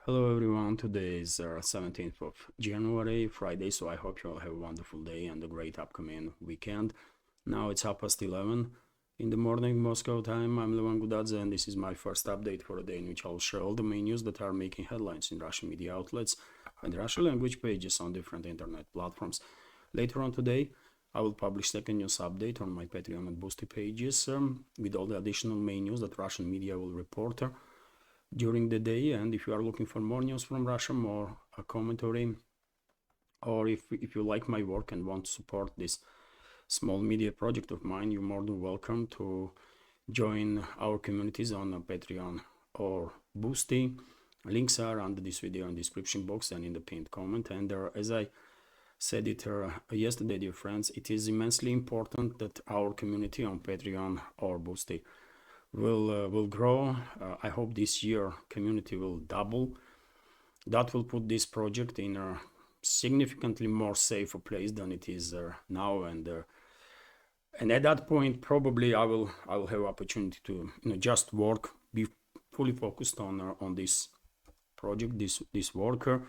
Hello everyone, today is 17th of January, Friday, so I hope you all have a wonderful day and a great upcoming weekend. Now it's 11:30 in the morning, Moscow time. I'm Levan Gudadze and this is my first update for a day in which I'll share all the main news that are making headlines in Russian media outlets and Russian language pages on different internet platforms. Later on today, I will publish second news update on my Patreon and Boosty pages with all the additional main news that Russian media will report during the day. And if you are looking for more news from Russia, more commentary, or if you like my work and want to support this small media project of mine, you're more than welcome to join our communities on Patreon or Boosty. Links are under this video in the description box and in the pinned comment. And as I said it yesterday, dear friends, it is immensely important that our community on Patreon or Boosty will grow. I hope this year community will double. That will put this project in a significantly more safer place than it is now, and at that point probably I will have opportunity to just work, be fully focused on this project, this worker,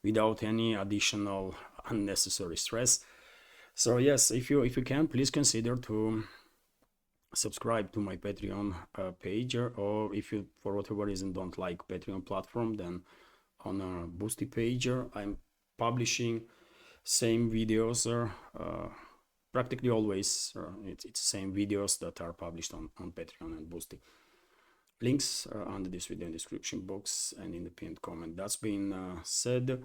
without any additional unnecessary stress. So yes, if you can, please consider to subscribe to my Patreon page, or if you for whatever reason don't like Patreon platform, then on a Boosty page I'm publishing same videos practically always. It's same videos that are published on Patreon and Boosty. Links are under this video in the description box and in the pinned comment. That's been said.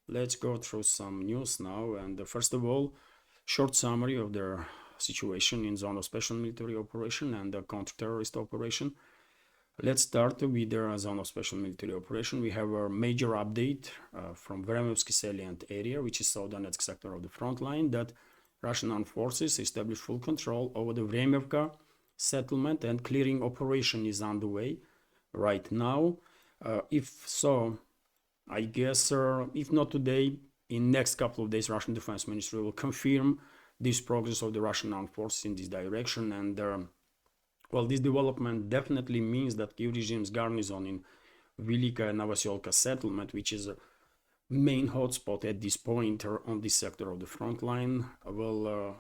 Let's go through some news now. And first of all, short summary of the situation in zone of special military operation and the counter-terrorist operation. Let's start with the zone of special military operation. We have a major update from Vremenovsky salient area, which is southern sector of the front line, that Russian armed forces established full control over the Vremenovka settlement, and clearing operation is underway right now. If so, I guess if not today, in next couple of days, Russian Defense Ministry will confirm this progress of the Russian armed forces in this direction. And well, this development definitely means that Kiev regime's garrison in Velika Novoselka settlement, which is a main hotspot at this point on this sector of the front line, will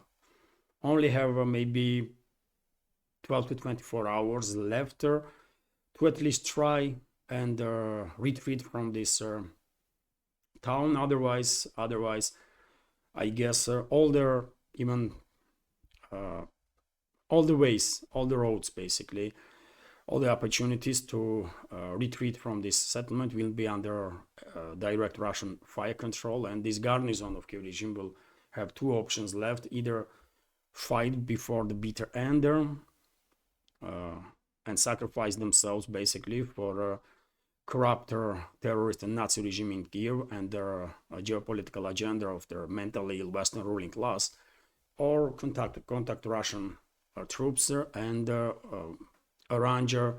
only have maybe 12 to 24 hours left to at least try and retreat from this town. Otherwise, I guess all the ways, all the roads, basically, all the opportunities to retreat from this settlement will be under direct Russian fire control, and this garrison of Kiev regime will have two options left: either fight before the bitter end and sacrifice themselves basically for corrupt terrorist and Nazi regime in Kiev and their geopolitical agenda of their mentally ill Western ruling class, or contact Russian troops and arrange a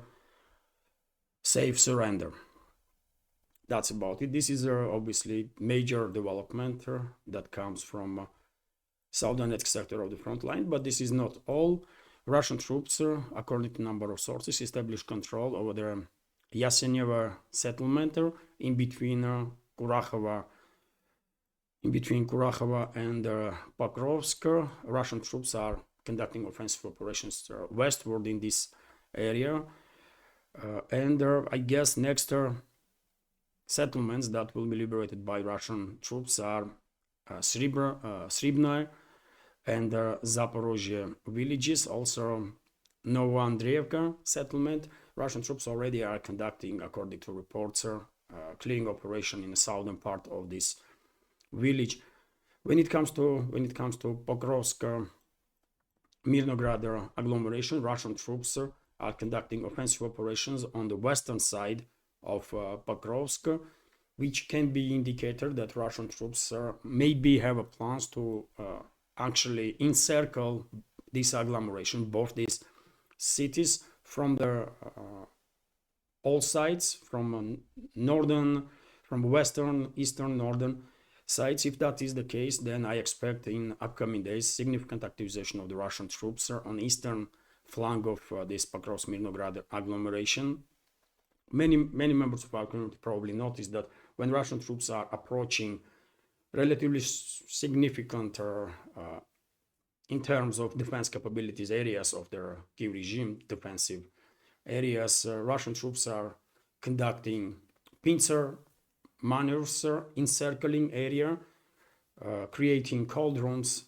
safe surrender. That's about it. This is obviously major development that comes from southern sector of the front line, but this is not all. Russian troops, according to a number of sources, established control over the Yasenevo settlement in between Kurakhova and Pokrovsk. Russian troops are conducting offensive operations westward in this area, and I guess next settlements that will be liberated by Russian troops are Sribna and Zaporozhye villages, also Novoandreevka settlement. Russian troops already are conducting, according to reports, clearing operation in the southern part of this village. When it comes to Pokrovsk Mirnograd agglomeration, Russian troops are conducting offensive operations on the western side of Pokrovsk, which can be indicator that Russian troops maybe have plans to actually encircle this agglomeration, both these cities, from the all sides, from western, eastern, northern sides. If that is the case, then I expect in upcoming days significant activization of the Russian troops on eastern flank of this Pokrovsk-Mirnograd agglomeration, many members of our community probably noticed that when Russian troops are approaching relatively significant in terms of defense capabilities areas of their Kiev regime, defensive areas, Russian troops are conducting pincer maneuvers, encircling area, creating cauldrons,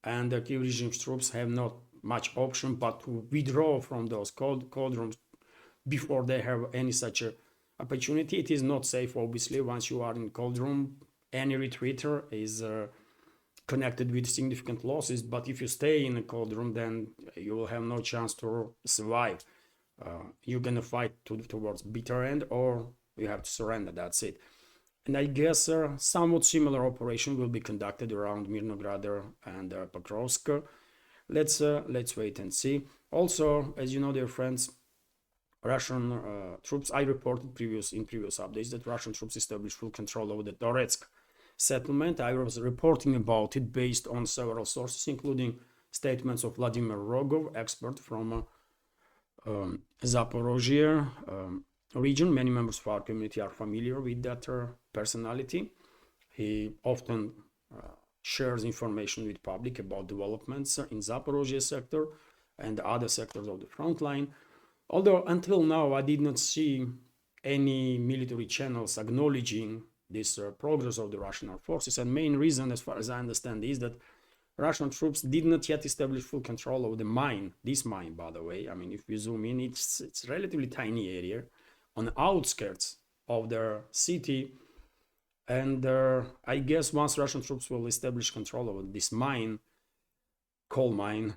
and the Kiev regime's troops have not much option but to withdraw from those cauldrons before they have any such opportunity. It is not safe, obviously. Once you are in cauldron, any retreater is connected with significant losses, but if you stay in a cauldron, then you will have no chance to survive. You're gonna fight towards bitter end, or you have to surrender. That's it. And I guess somewhat similar operation will be conducted around Mirnograd and Pokrovsk. Let's wait and see. Also, as you know, dear friends, Russian troops, I reported in previous updates that Russian troops established full control over the Toretsk settlement. I was reporting about it based on several sources, including statements of Vladimir Rogov, expert from Zaporozhye region. Many members of our community are familiar with that personality. He often shares information with public about developments in Zaporozhye sector and other sectors of the front line. Although until now I did not see any military channels acknowledging this progress of the Russian armed forces, and main reason, as far as I understand, is that Russian troops did not yet establish full control of the mine. This mine, by the way, I mean, if you zoom in, it's a relatively tiny area on the outskirts of their city. And I guess once Russian troops will establish control over this mine, coal mine,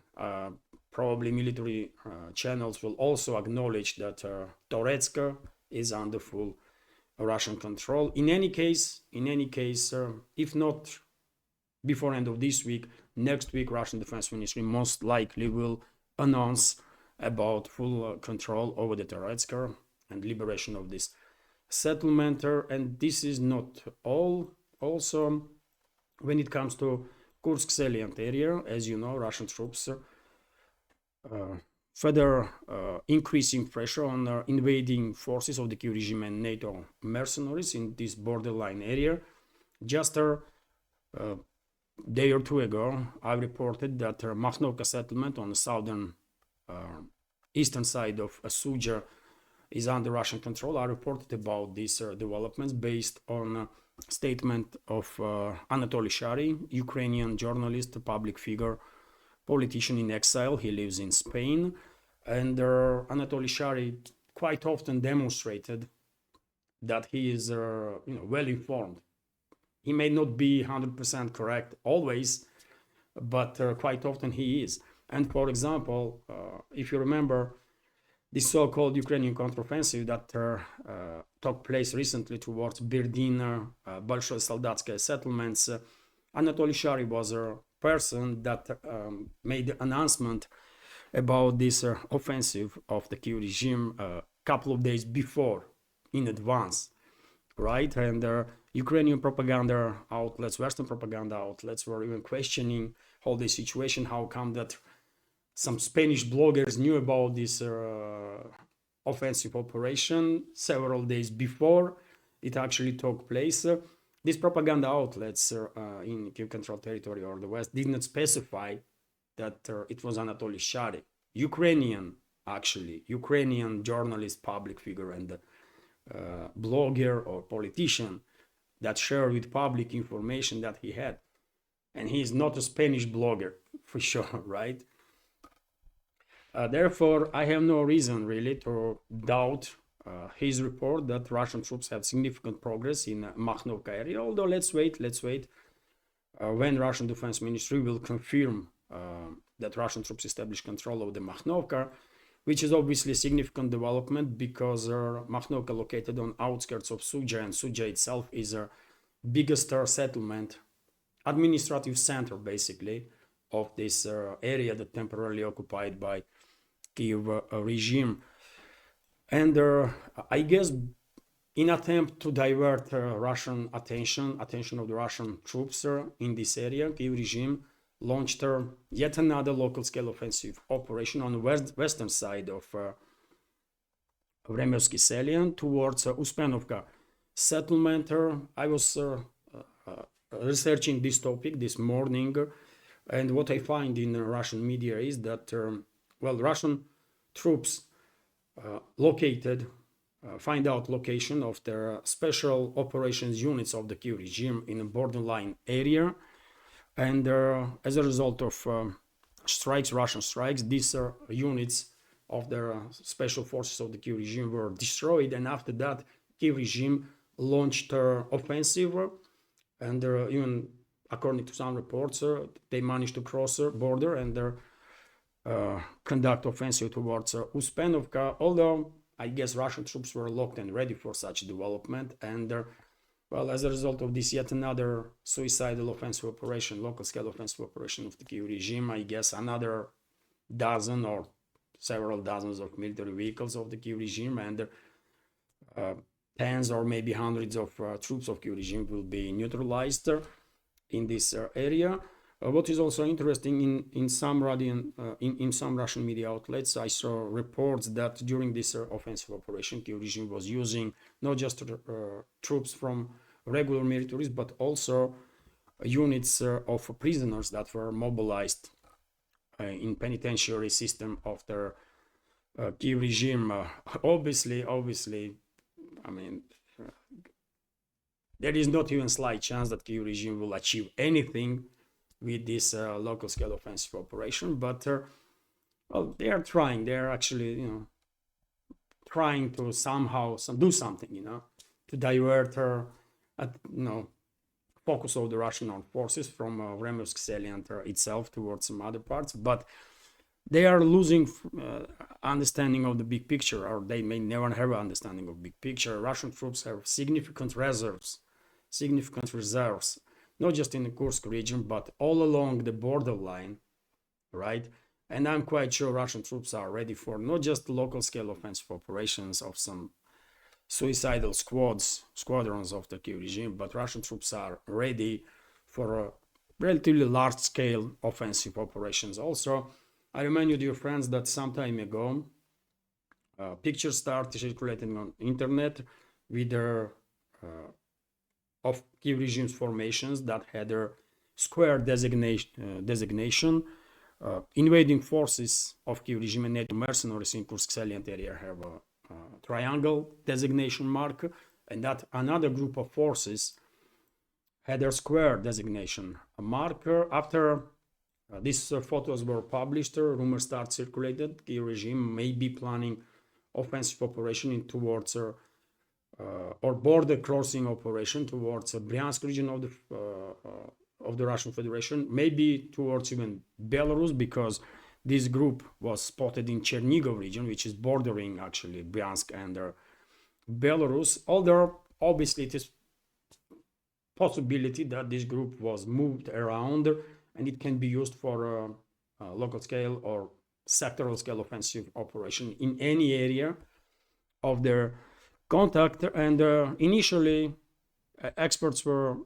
probably military channels will also acknowledge that Toretsk is under full Russian control. In any case, if not before end of this week, next week, Russian Defense Ministry most likely will announce about full control over the Toretsk and liberation of this settlement. And this is not all. Also, when it comes to Kursk salient area, as you know, Russian troops further increasing pressure on invading forces of the Kiev regime and NATO mercenaries in this borderline area. Just a day or two ago, I reported that Makhnovka settlement on the southern eastern side of Suja is under Russian control. I reported about these developments based on a statement of Anatoly Shary, Ukrainian journalist, public figure, politician in exile. He lives in Spain, and Anatoly Shary quite often demonstrated that he is well informed. He may not be 100% correct always, but quite often he is. And for example, if you remember the so-called Ukrainian counteroffensive that took place recently towards Berdin, Большое Солдатское settlements, Anatoly Shary was a person that made the announcement about this offensive of the Kiev regime a couple of days before, in advance, right? And Ukrainian propaganda outlets, Western propaganda outlets were even questioning all this situation. How come that some Spanish bloggers knew about this offensive operation several days before it actually took place? These propaganda outlets in Kiev-controlled territory or the West did not specify that it was Anatoly Shary, Ukrainian journalist, public figure, and blogger or politician that shared with public information that he had. And he is not a Spanish blogger, for sure, right? Therefore, I have no reason really to doubt his report that Russian troops have significant progress in Makhnovka area. Although let's wait when Russian Defense Ministry will confirm that Russian troops establish control of the Makhnovka, which is obviously a significant development because Makhnovka located on outskirts of Suja, and Suja itself is a biggest settlement, administrative center basically of this area that temporarily occupied by Kiev regime. And I guess in attempt to divert Russian attention of the Russian troops in this area, Kiev regime launched yet another local scale offensive operation on the western side of Vremensky salient towards Uspenovka settlement. I was researching this topic this morning, and what I find in Russian media is that, well, Russian troops find out location of their special operations units of the Kiev regime in a borderline area, and as a result of Russian strikes, these units of the special forces of the Kiev regime were destroyed, and after that, Kiev regime launched offensive, and even according to some reports, they managed to cross the border and conduct offensive towards Uspenovka, although I guess Russian troops were locked and ready for such development, and well, as a result of this, yet another suicidal offensive operation, local scale offensive operation of the Kiev regime, I guess another dozen or several dozens of military vehicles of the Kiev regime, and tens or maybe hundreds of troops of Kiev regime will be neutralized in this area. What is also interesting in some Russian media outlets, I saw reports that during this offensive operation, Kiev regime was using not just troops from regular militaries, but also units of prisoners that were mobilized in penitentiary system of the Kiev regime. Obviously, I mean, there is not even slight chance that Kiev regime will achieve anything with this local scale offensive operation, but well, they are trying. They are actually, trying to somehow do something, to divert focus of the Russian armed forces from Vremensky salient itself towards some other parts. But they are losing understanding of the big picture, or they may never have understanding of big picture. Russian troops have significant reserves, not just in the Kursk region, but all along the borderline, right? And I'm quite sure Russian troops are ready for not just local scale offensive operations of some suicidal squadrons of the Kiev regime, but Russian troops are ready for a relatively large scale offensive operations. Also, I remind you, dear friends, that some time ago, pictures started circulating on internet with the of Kiev regime's formations that had a square designation. Invading forces of Kiev regime and NATO mercenaries in Kursk salient area have a triangle designation mark, and that another group of forces had a square designation marker. After these photos were published, rumors start circulated. Kiev regime may be planning offensive operation towards or border crossing operation towards the Bryansk region of the Russian Federation, maybe towards even Belarus, because this group was spotted in Chernigov region, which is bordering actually Bryansk and Belarus. Although obviously it is possibility that this group was moved around and it can be used for a local scale or sectoral scale offensive operation in any area of their contact. And initially experts were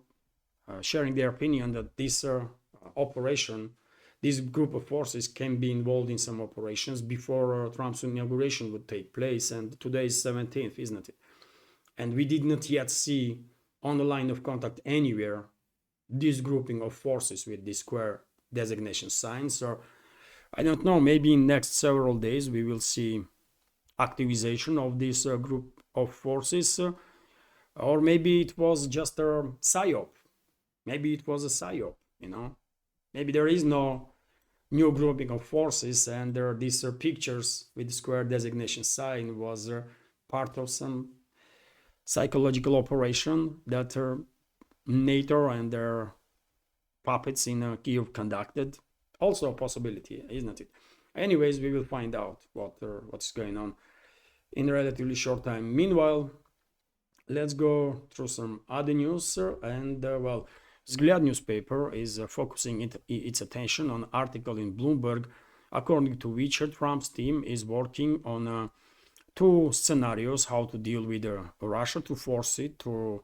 sharing their opinion that this operation, this group of forces can be involved in some operations before Trump's inauguration would take place. And today is 17th, isn't it? And we did not yet see on the line of contact anywhere this grouping of forces with this square designation sign. So I don't know, maybe in next several days we will see activization of this group of forces, or maybe it was just a psyop. Maybe it was a psyop, Maybe there is no new grouping of forces, and these pictures with the square designation sign was part of some psychological operation that NATO and their puppets in Kiev conducted. Also a possibility, isn't it? Anyways, we will find out what's going on in a relatively short time. Meanwhile, let's go through some other news. And well, Vzгляд newspaper is focusing its attention on an article in Bloomberg, according to which Trump's team is working on two scenarios how to deal with Russia, to force it to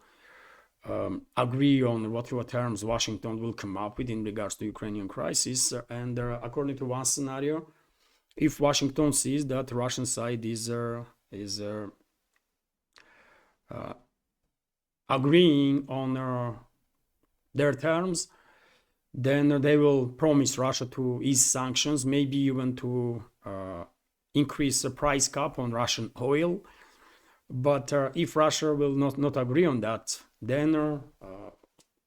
agree on what terms Washington will come up with in regards to Ukrainian crisis. And according to one scenario, if Washington sees that the Russian side is is agreeing on their terms, then they will promise Russia to ease sanctions, maybe even to increase the price cap on Russian oil. But if Russia will not agree on that, then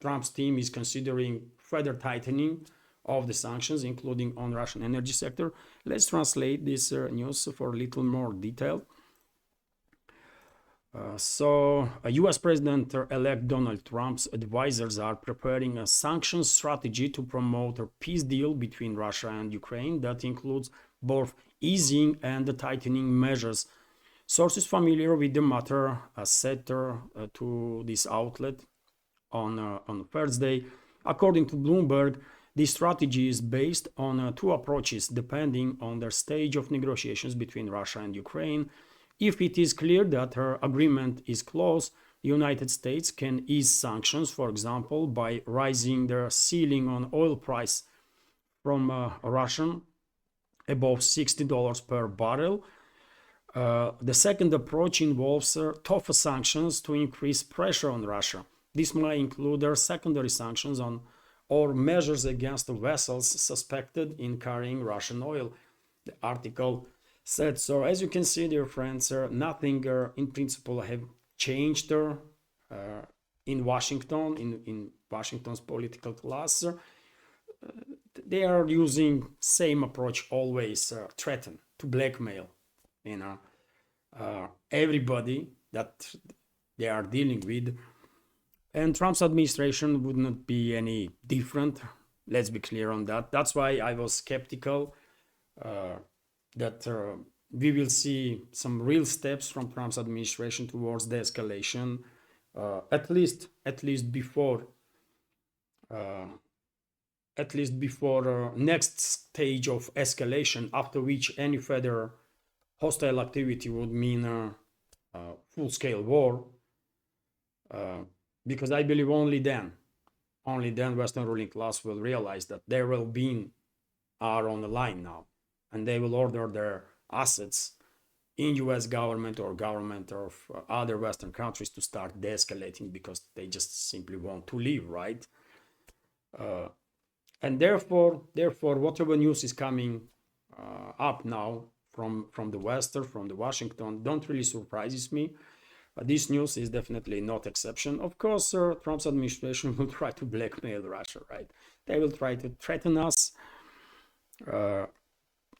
Trump's team is considering further tightening of the sanctions, including on Russian energy sector. Let's translate this news for a little more detail. So, US President-elect Donald Trump's advisors are preparing a sanctions strategy to promote a peace deal between Russia and Ukraine that includes both easing and tightening measures. Sources familiar with the matter said to this outlet on Thursday. According to Bloomberg, this strategy is based on two approaches depending on the stage of negotiations between Russia and Ukraine. If it is clear that her agreement is close, the United States can ease sanctions, for example, by raising the ceiling on oil price from Russian above $60 per barrel. The second approach involves tougher sanctions to increase pressure on Russia. This might include secondary sanctions on or measures against the vessels suspected in carrying Russian oil, the article said. So as you can see, dear friends, nothing in principle have changed in Washington, in Washington's political class. They are using same approach always, threaten, to blackmail, everybody that they are dealing with. And Trump's administration would not be any different. Let's be clear on that. That's why I was skeptical that we will see some real steps from Trump's administration towards the escalation, at least before next stage of escalation, after which any further hostile activity would mean full-scale war. Because I believe only then Western ruling class will realize that their well-being are on the line now, and they will order their assets in US government or government of other Western countries to start de-escalating, because they just simply want to leave, right? And therefore, whatever news is coming up now from the West or from the Washington don't really surprises me. This news is definitely not exception. Of course, Trump's administration will try to blackmail Russia, right? They will try to threaten us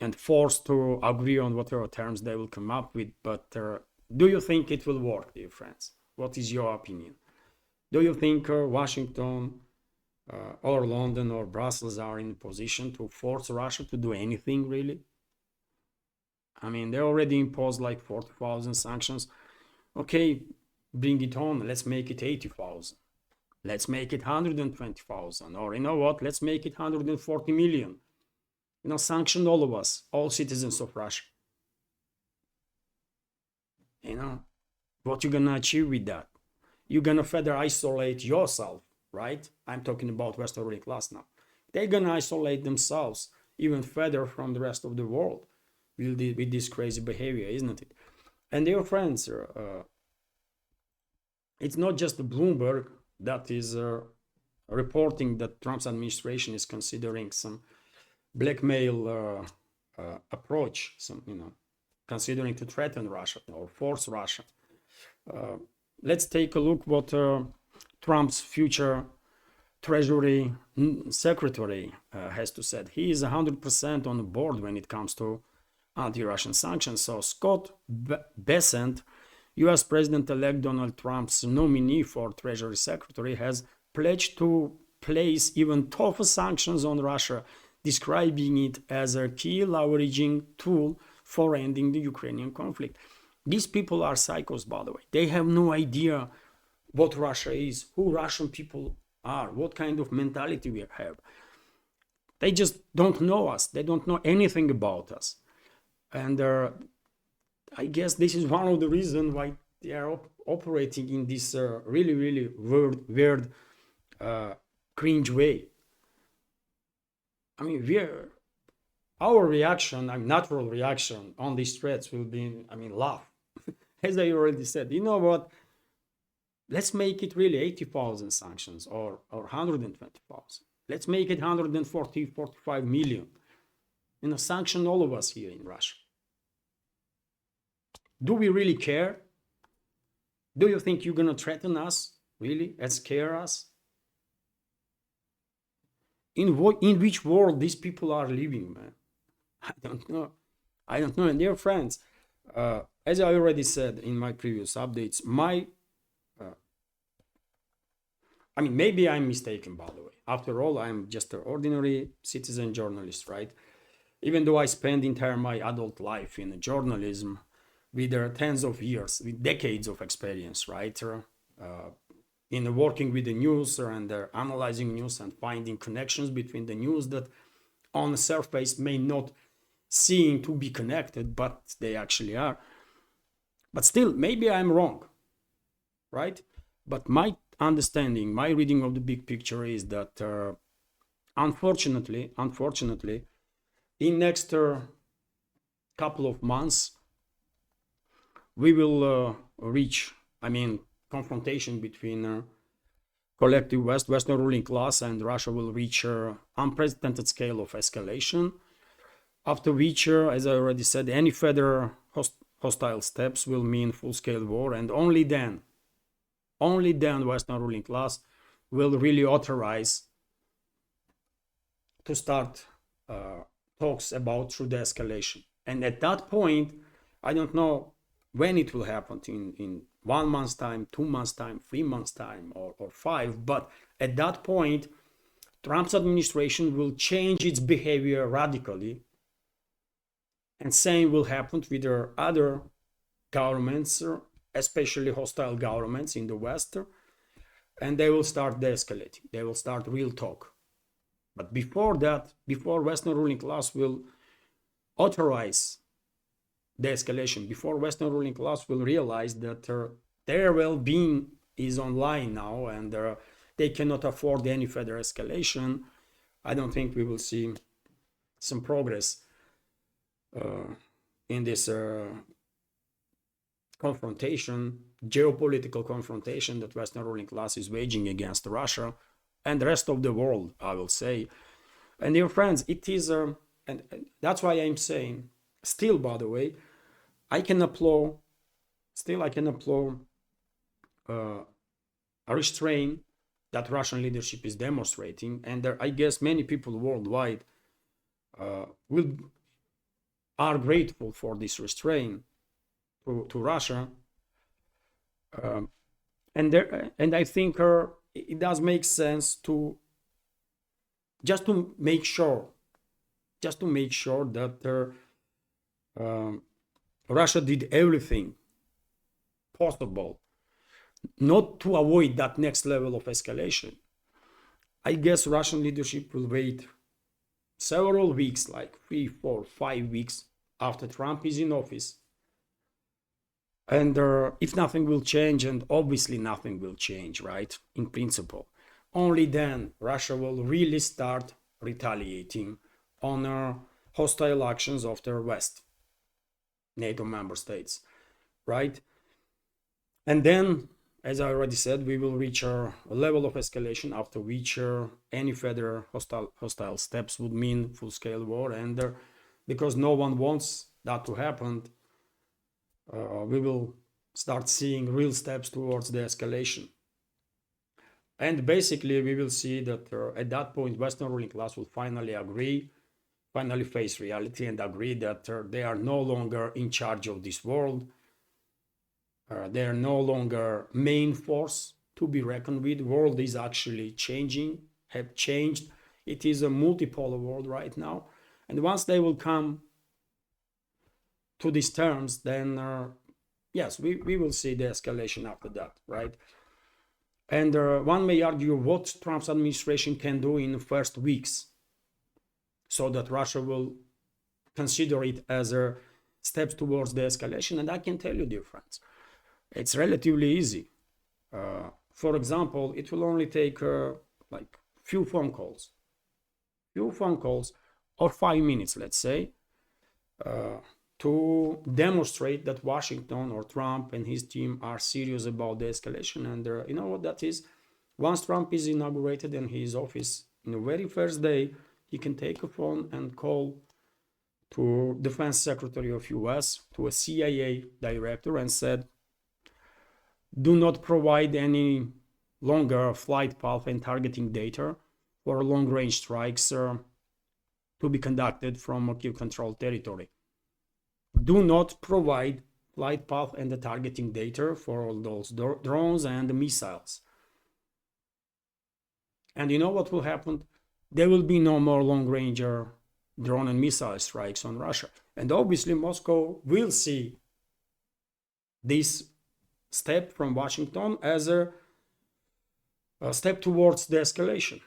and force to agree on whatever terms they will come up with. But do you think it will work, dear friends? What is your opinion? Do you think Washington or London or Brussels are in a position to force Russia to do anything, really? I mean, they already imposed like 40,000 sanctions. Okay, bring it on. Let's make it 80,000. Let's make it 120,000. Or you know what? Let's make it 140 million. Sanction all of us, all citizens of Russia. What you're gonna achieve with that? You're gonna further isolate yourself, right? I'm talking about Western ruling class now. They're gonna isolate themselves even further from the rest of the world with this crazy behavior, isn't it? And dear friends, it's not just Bloomberg that is reporting that Trump's administration is considering some blackmail approach, considering to threaten Russia or force Russia. Let's take a look what Trump's future Treasury Secretary has to say. He is 100% on board when it comes to anti-Russian sanctions. So Scott Bessent, US President-elect Donald Trump's nominee for Treasury Secretary, has pledged to place even tougher sanctions on Russia, describing it as a key leveraging tool for ending the Ukrainian conflict. These people are psychos, by the way. They have no idea what Russia is, who Russian people are, what kind of mentality we have. They just don't know us. They don't know anything about us. And I guess this is one of the reasons why they are operating in this really, really weird, cringe way. I mean, our reaction, natural reaction on these threats will be, laugh. as I already said, you know what? Let's make it really 80,000 sanctions or 120,000. Let's make it 140, 45 million. You know, sanction all of us here in Russia. Do we really care? Do you think you're going to threaten us, really, and scare us? In which world these people are living, man? I don't know. I don't know. And dear friends, as I already said in my previous updates, I mean, maybe I'm mistaken, by the way. After all, I'm just an ordinary citizen journalist, right? Even though I spent entire my adult life in journalism with tens of years, with decades of experience, right? In working with the news and analyzing news and finding connections between the news that on the surface may not seem to be connected, but they actually are. But still, maybe I'm wrong, right? But my understanding, my reading of the big picture is that unfortunately, in next couple of months, we will reach, I mean, confrontation between collective Western ruling class and Russia will reach unprecedented scale of escalation, after which, as I already said, any further hostile steps will mean full-scale war, and only then Western ruling class will really authorize to start talks about through the escalation. And at that point, I don't know when it will happen, in 1 month's time, 2 months' time, 3 months' time, or 5, but at that point, Trump's administration will change its behavior radically, and same will happen with their other governments, especially hostile governments in the West, and they will start de-escalating. They will start real talk. But before that, before Western ruling class will authorize the escalation, before Western ruling class will realize that their well-being is online now and they cannot afford any further escalation, I don't think we will see some progress in this confrontation, geopolitical confrontation that Western ruling class is waging against Russia and the rest of the world, I will say. And dear friends, it is, and that's why I'm saying, still, by the way, I can applaud a restraint that Russian leadership is demonstrating, and I guess many people worldwide are grateful for this restraint to Russia, and I think it does make sense to just to make sure that Russia did everything possible not to avoid that next level of escalation. I guess Russian leadership will wait several weeks, like 3, 4, 5 weeks after Trump is in office. And if nothing will change, and obviously nothing will change, right, in principle, only then Russia will really start retaliating on hostile actions of the West, NATO member states, right? And then, as I already said, we will reach a level of escalation after which any further hostile steps would mean full-scale war. And because no one wants that to happen, we will start seeing real steps towards the escalation. And basically, we will see that at that point, Western ruling class will finally face reality and agree that they are no longer in charge of this world. They are no longer main force to be reckoned with. The world is actually changing, have changed. It is a multipolar world right now. And once they will come to these terms, then yes, we will see the escalation after that, right? And one may argue what Trump's administration can do in the first weeks so that Russia will consider it as a steps towards the escalation. And I can tell you, dear friends, it's relatively easy. For example, it will only take like few phone calls or 5 minutes, let's say, to demonstrate that Washington or Trump and his team are serious about the escalation. And you know what that is? Once Trump is inaugurated in his office, in the very first day, he can take a phone and call to Defense Secretary of US, to a CIA director, and said, do not provide any longer flight path and targeting data for long-range strikes to be conducted from a Kiev-controlled territory. Do not provide flight path and the targeting data for all those drones and the missiles. And you know what will happen? There will be no more long-range drone and missile strikes on Russia. And obviously Moscow will see this step from Washington as a step towards the escalation.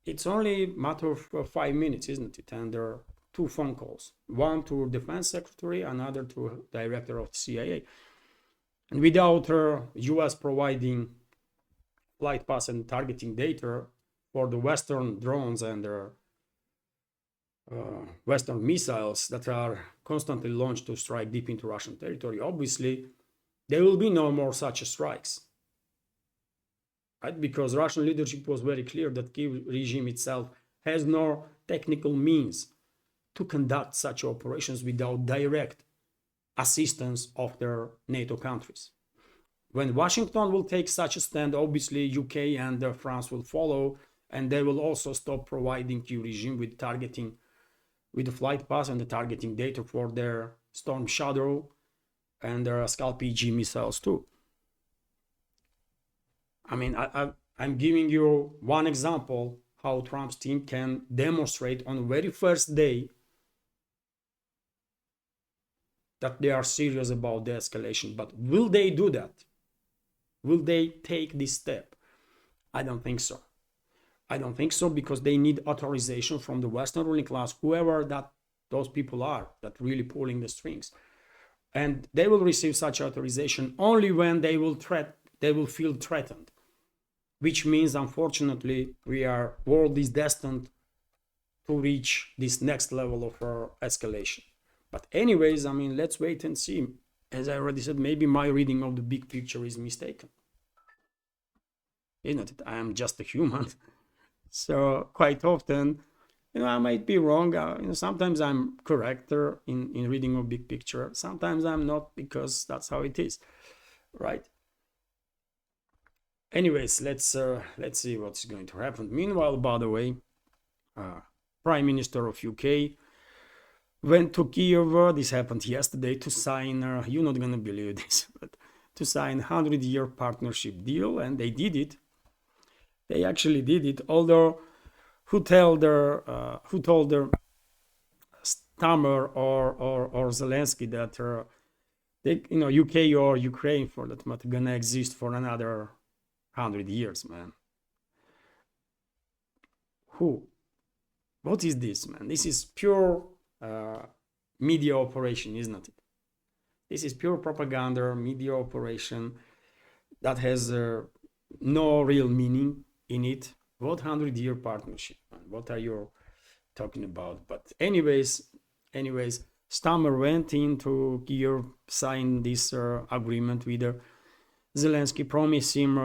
It's only a matter of 5 minutes, isn't it? And there are 2 phone calls, one to Defense Secretary, another to Director of the CIA. And without US providing flight paths and targeting data for the Western drones and their Western missiles that are constantly launched to strike deep into Russian territory, obviously there will be no more such strikes. Right? Because Russian leadership was very clear that Kiev regime itself has no technical means to conduct such operations without direct assistance of their NATO countries. When Washington will take such a stand, obviously UK and France will follow, and they will also stop providing Kiev regime with targeting, with the flight path and the targeting data for their Storm Shadow and their Scalp-EG missiles too. I mean, I'm giving you one example how Trump's team can demonstrate on the very first day that they are serious about the escalation. But will they do that? Will they take this step? I don't think so. I don't think so, because they need authorization from the Western ruling class, whoever that those people are that really pulling the strings. And they will receive such authorization only when they will feel threatened, which means, unfortunately, world is destined to reach this next level of escalation. But anyways, I mean, let's wait and see. As I already said, maybe my reading of the big picture is mistaken. Isn't it? I am just a human. So quite often, I might be wrong. Sometimes I'm correct in reading of big picture. Sometimes I'm not, because that's how it is, right? Anyways, let's see what's going to happen. Meanwhile, by the way, Prime Minister of UK went to Kiev. This happened yesterday, to sign. You're not gonna believe this, but to sign 100-year partnership deal, and they did it. They actually did it. Although, who told their Stammer or Zelensky that UK or Ukraine, for that matter, gonna exist for another 100 years, man? Who? What is this, man? This is pure media operation, isn't it? This is pure propaganda, media operation that has no real meaning in it. What 100-year partnership, man? What are you talking about? But anyways, Stammer went into Kiev, signed this agreement with Zelensky, promised him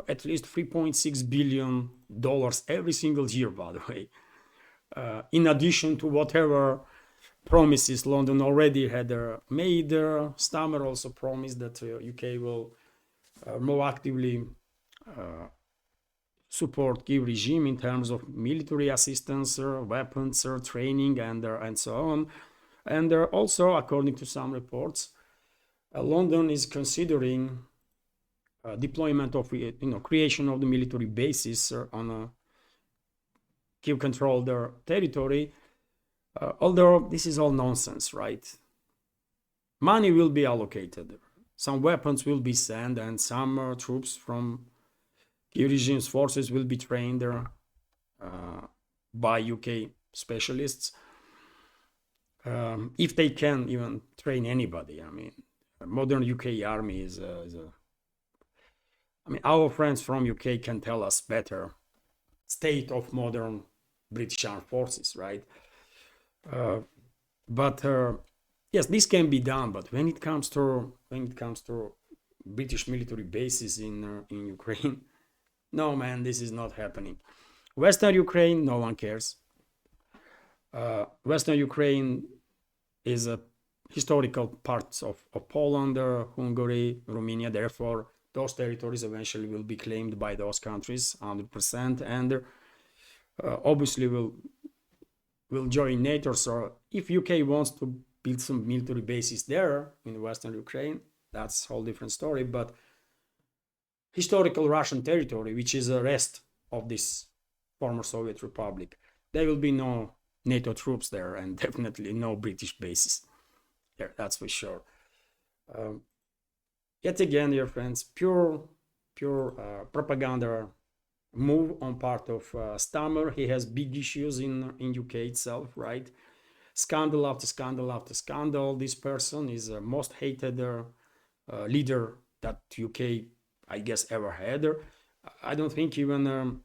at least $3.6 billion every single year, by the way, in addition to whatever promises London already had made. Stammer also promised that UK will more actively support Kiev regime in terms of military assistance, weapons, training, and so on. And also, according to some reports, London is considering deployment of, creation of the military bases on a Kiev-controlled territory. Although this is all nonsense, right? Money will be allocated, some weapons will be sent, and some troops from Kiev regime's forces will be trained by UK specialists, if they can even train anybody. I mean, modern UK army is I mean, our friends from UK can tell us better state of modern British armed forces, right? But yes, this can be done. But when it comes to British military bases in Ukraine, no man, this is not happening. Western Ukraine, no one cares. Western Ukraine is a historical parts of Poland, Hungary, Romania. Therefore, those territories eventually will be claimed by those countries 100%, and obviously will join NATO. So if UK wants to build some military bases there in Western Ukraine, that's a whole different story. But historical Russian territory, which is the rest of this former Soviet Republic, there will be no NATO troops there, and definitely no British bases there, that's for sure. Yet again, dear friends, pure propaganda move on part of Stammer. He has big issues in UK itself, right? Scandal after scandal after scandal. This person is the most hated leader that UK, I guess, ever had. I don't think even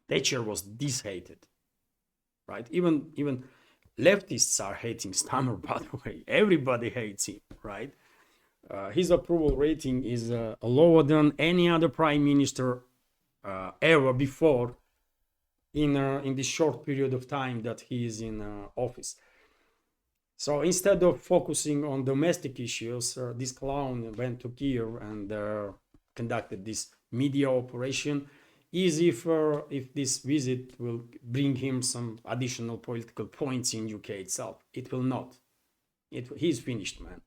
Thatcher was this hated, right? Even leftists are hating Stammer, by the way. Everybody hates him, right? His approval rating is lower than any other prime minister ever before in this short period of time that he is in office. So instead of focusing on domestic issues, this clown went to Kiev and conducted this media operation, as if this visit will bring him some additional political points in UK itself. It will not. He's finished, man.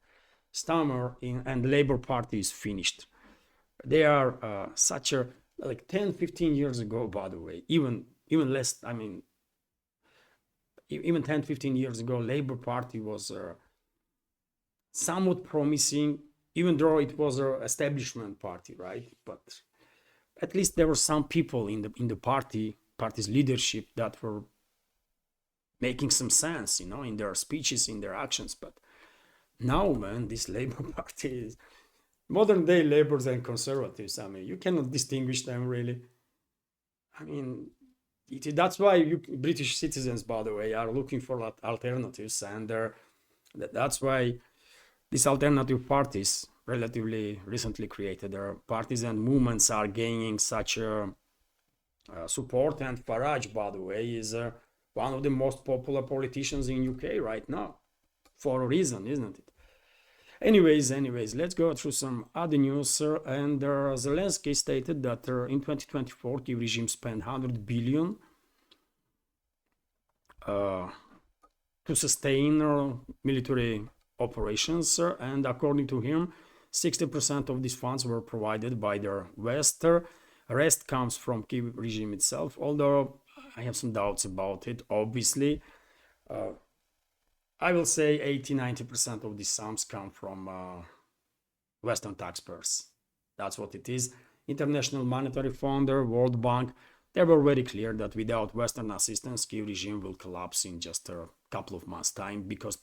Stammer and the Labour Party is finished. They are such a, like 10, 15 years ago, by the way, even less, I mean, even 10, 15 years ago, Labour Party was somewhat promising, even though it was an establishment party, right? But at least there were some people in the party's leadership that were making some sense, in their speeches, in their actions. But now, man, this Labour Party is modern day Labours and Conservatives. I mean, you cannot distinguish them really. I mean, that's why British citizens, by the way, are looking for alternatives, and that's why these alternative parties, relatively recently created, parties and movements are gaining such support. And Farage, by the way, is one of the most popular politicians in UK right now, for a reason, isn't it? Anyways, let's go through some other news. And Zelensky stated that in 2024, the regime spent 100 billion to sustain military operations. And according to him, 60% of these funds were provided by the West. The rest comes from Kyiv regime itself, although I have some doubts about it, obviously. I will say 80-90% of these sums come from Western taxpayers. That's what it is. International Monetary Fund, World Bank, they were very clear that without Western assistance, Kyiv regime will collapse in just a couple of months' time, because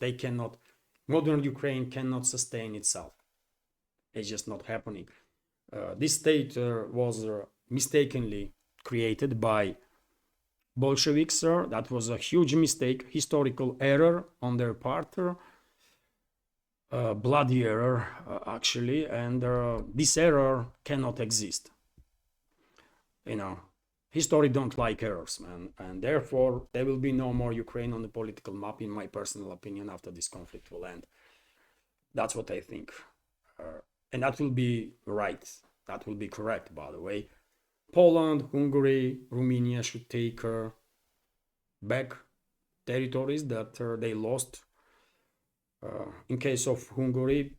modern Ukraine cannot sustain itself. It's just not happening. This state was mistakenly created by Bolsheviks. That was a huge mistake, historical error on their part, bloody error actually, and this error cannot exist. History don't like errors, man, and therefore there will be no more Ukraine on the political map, in my personal opinion, after this conflict will end. That's what I think, and that will be right. That will be correct, by the way. Poland, Hungary, Romania should take back territories that they lost. In case of Hungary,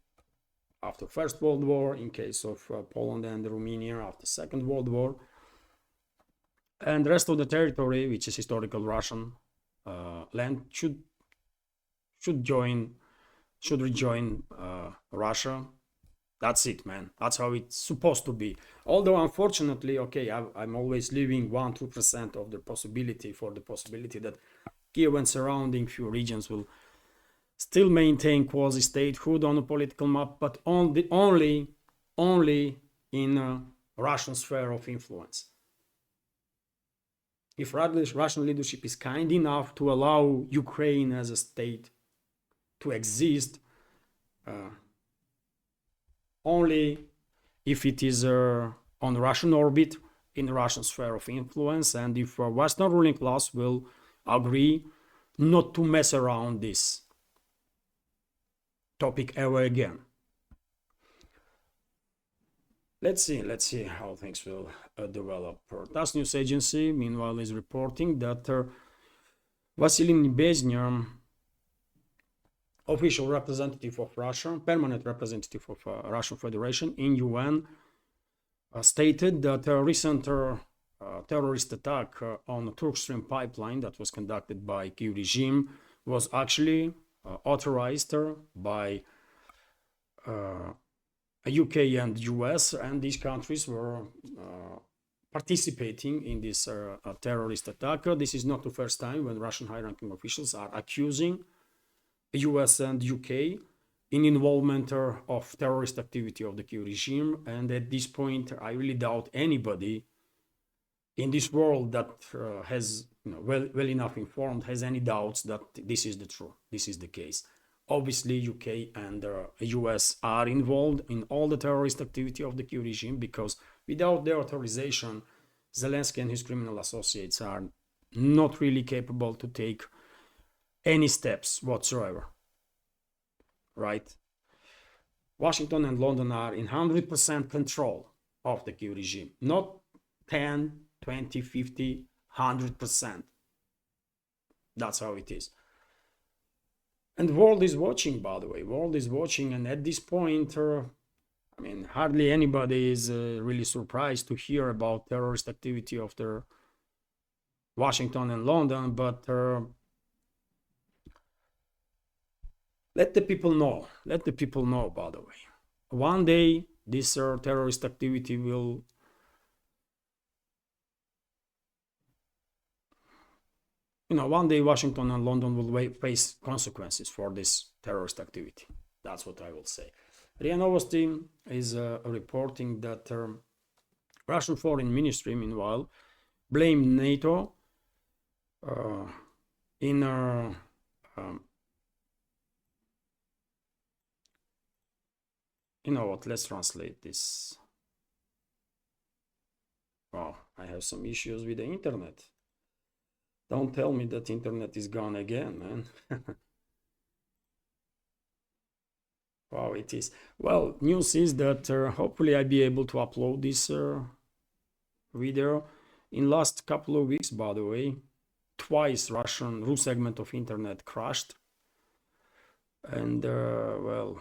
after First World War, in case of Poland and Romania after Second World War. And the rest of the territory, which is historical Russian land, should rejoin Russia. That's it, man. That's how it's supposed to be. Although, unfortunately, okay, I'm always leaving 1-2% of the possibility that Kiev and surrounding few regions will still maintain quasi-statehood on the political map, but only in a Russian sphere of influence. If Russian leadership is kind enough to allow Ukraine as a state to exist only if it is on Russian orbit, in the Russian sphere of influence, and if Western ruling class will agree not to mess around this topic ever again. Let's see how things will develop. TASS news agency, meanwhile, is reporting that Vasily Nebezhny, official representative of Russia, permanent representative of Russian Federation in UN, stated that a recent terrorist attack on the Turk Stream pipeline that was conducted by Kyiv regime was actually authorized by UK and US, and these countries were participating in this terrorist attack. This is not the first time when Russian high-ranking officials are accusing US and UK in involvement of terrorist activity of the Kyiv regime, and at this point I really doubt anybody in this world that has well enough informed has any doubts that this is the truth, this is the case. Obviously UK and US are involved in all the terrorist activity of the Kyiv regime, because without their authorization Zelensky and his criminal associates are not really capable to take any steps whatsoever. Right? Washington and London are in 100% control of the Kyiv regime. Not 10, 20, 50, 100%. That's how it is. And the world is watching, by the way. World is watching, and at this point, I mean, hardly anybody is really surprised to hear about terrorist activity of the Washington and London, but let the people know. Let the people know, by the way. One day, this terrorist activity will one day Washington and London will face consequences for this terrorist activity. That's what I will say. RIA Novosti is reporting that Russian Foreign Ministry, meanwhile, blamed NATO in you know what, let's translate this. Oh, I have some issues with the internet. Don't tell me that internet is gone again, man. Wow, it is. Well, news is that hopefully I'll be able to upload this video. In last couple of weeks, by the way, twice Russian root segment of internet crashed. And well,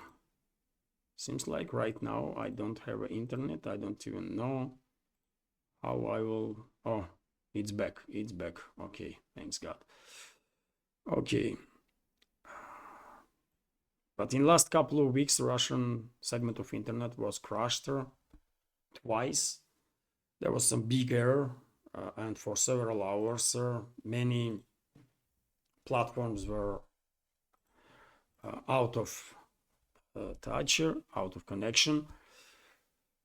seems like right now I don't have internet. I don't even know how I will. Oh, it's back. It's back. Okay, thanks God. Okay. But in last couple of weeks, the Russian segment of internet was crashed twice. There was some big error, and for several hours, many platforms were out of touch, out of connection,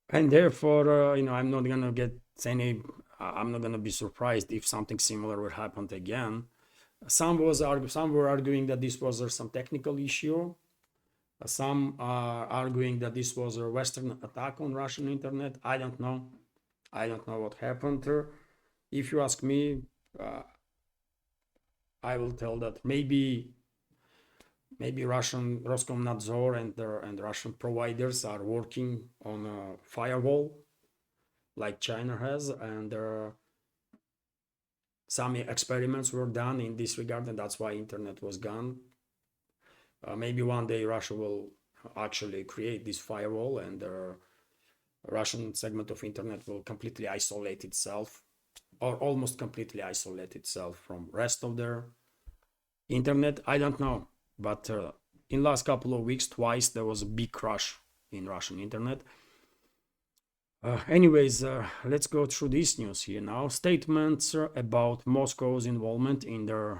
and therefore, I'm not gonna get any. I'm not gonna be surprised if something similar would happen again. Some were arguing that this was some technical issue. Some are arguing that this was a Western attack on Russian internet. I don't know. I don't know what happened. If you ask me, I will tell that maybe Russian Roskomnadzor and Russian providers are working on a firewall like China has, and some experiments were done in this regard, and that's why internet was gone. Maybe one day Russia will actually create this firewall, and the Russian segment of internet will completely isolate itself, or almost completely isolate itself from rest of their internet. I don't know, but in last couple of weeks, twice there was a big crash in Russian internet. Anyways, let's go through this news here now. Statements about Moscow's involvement in the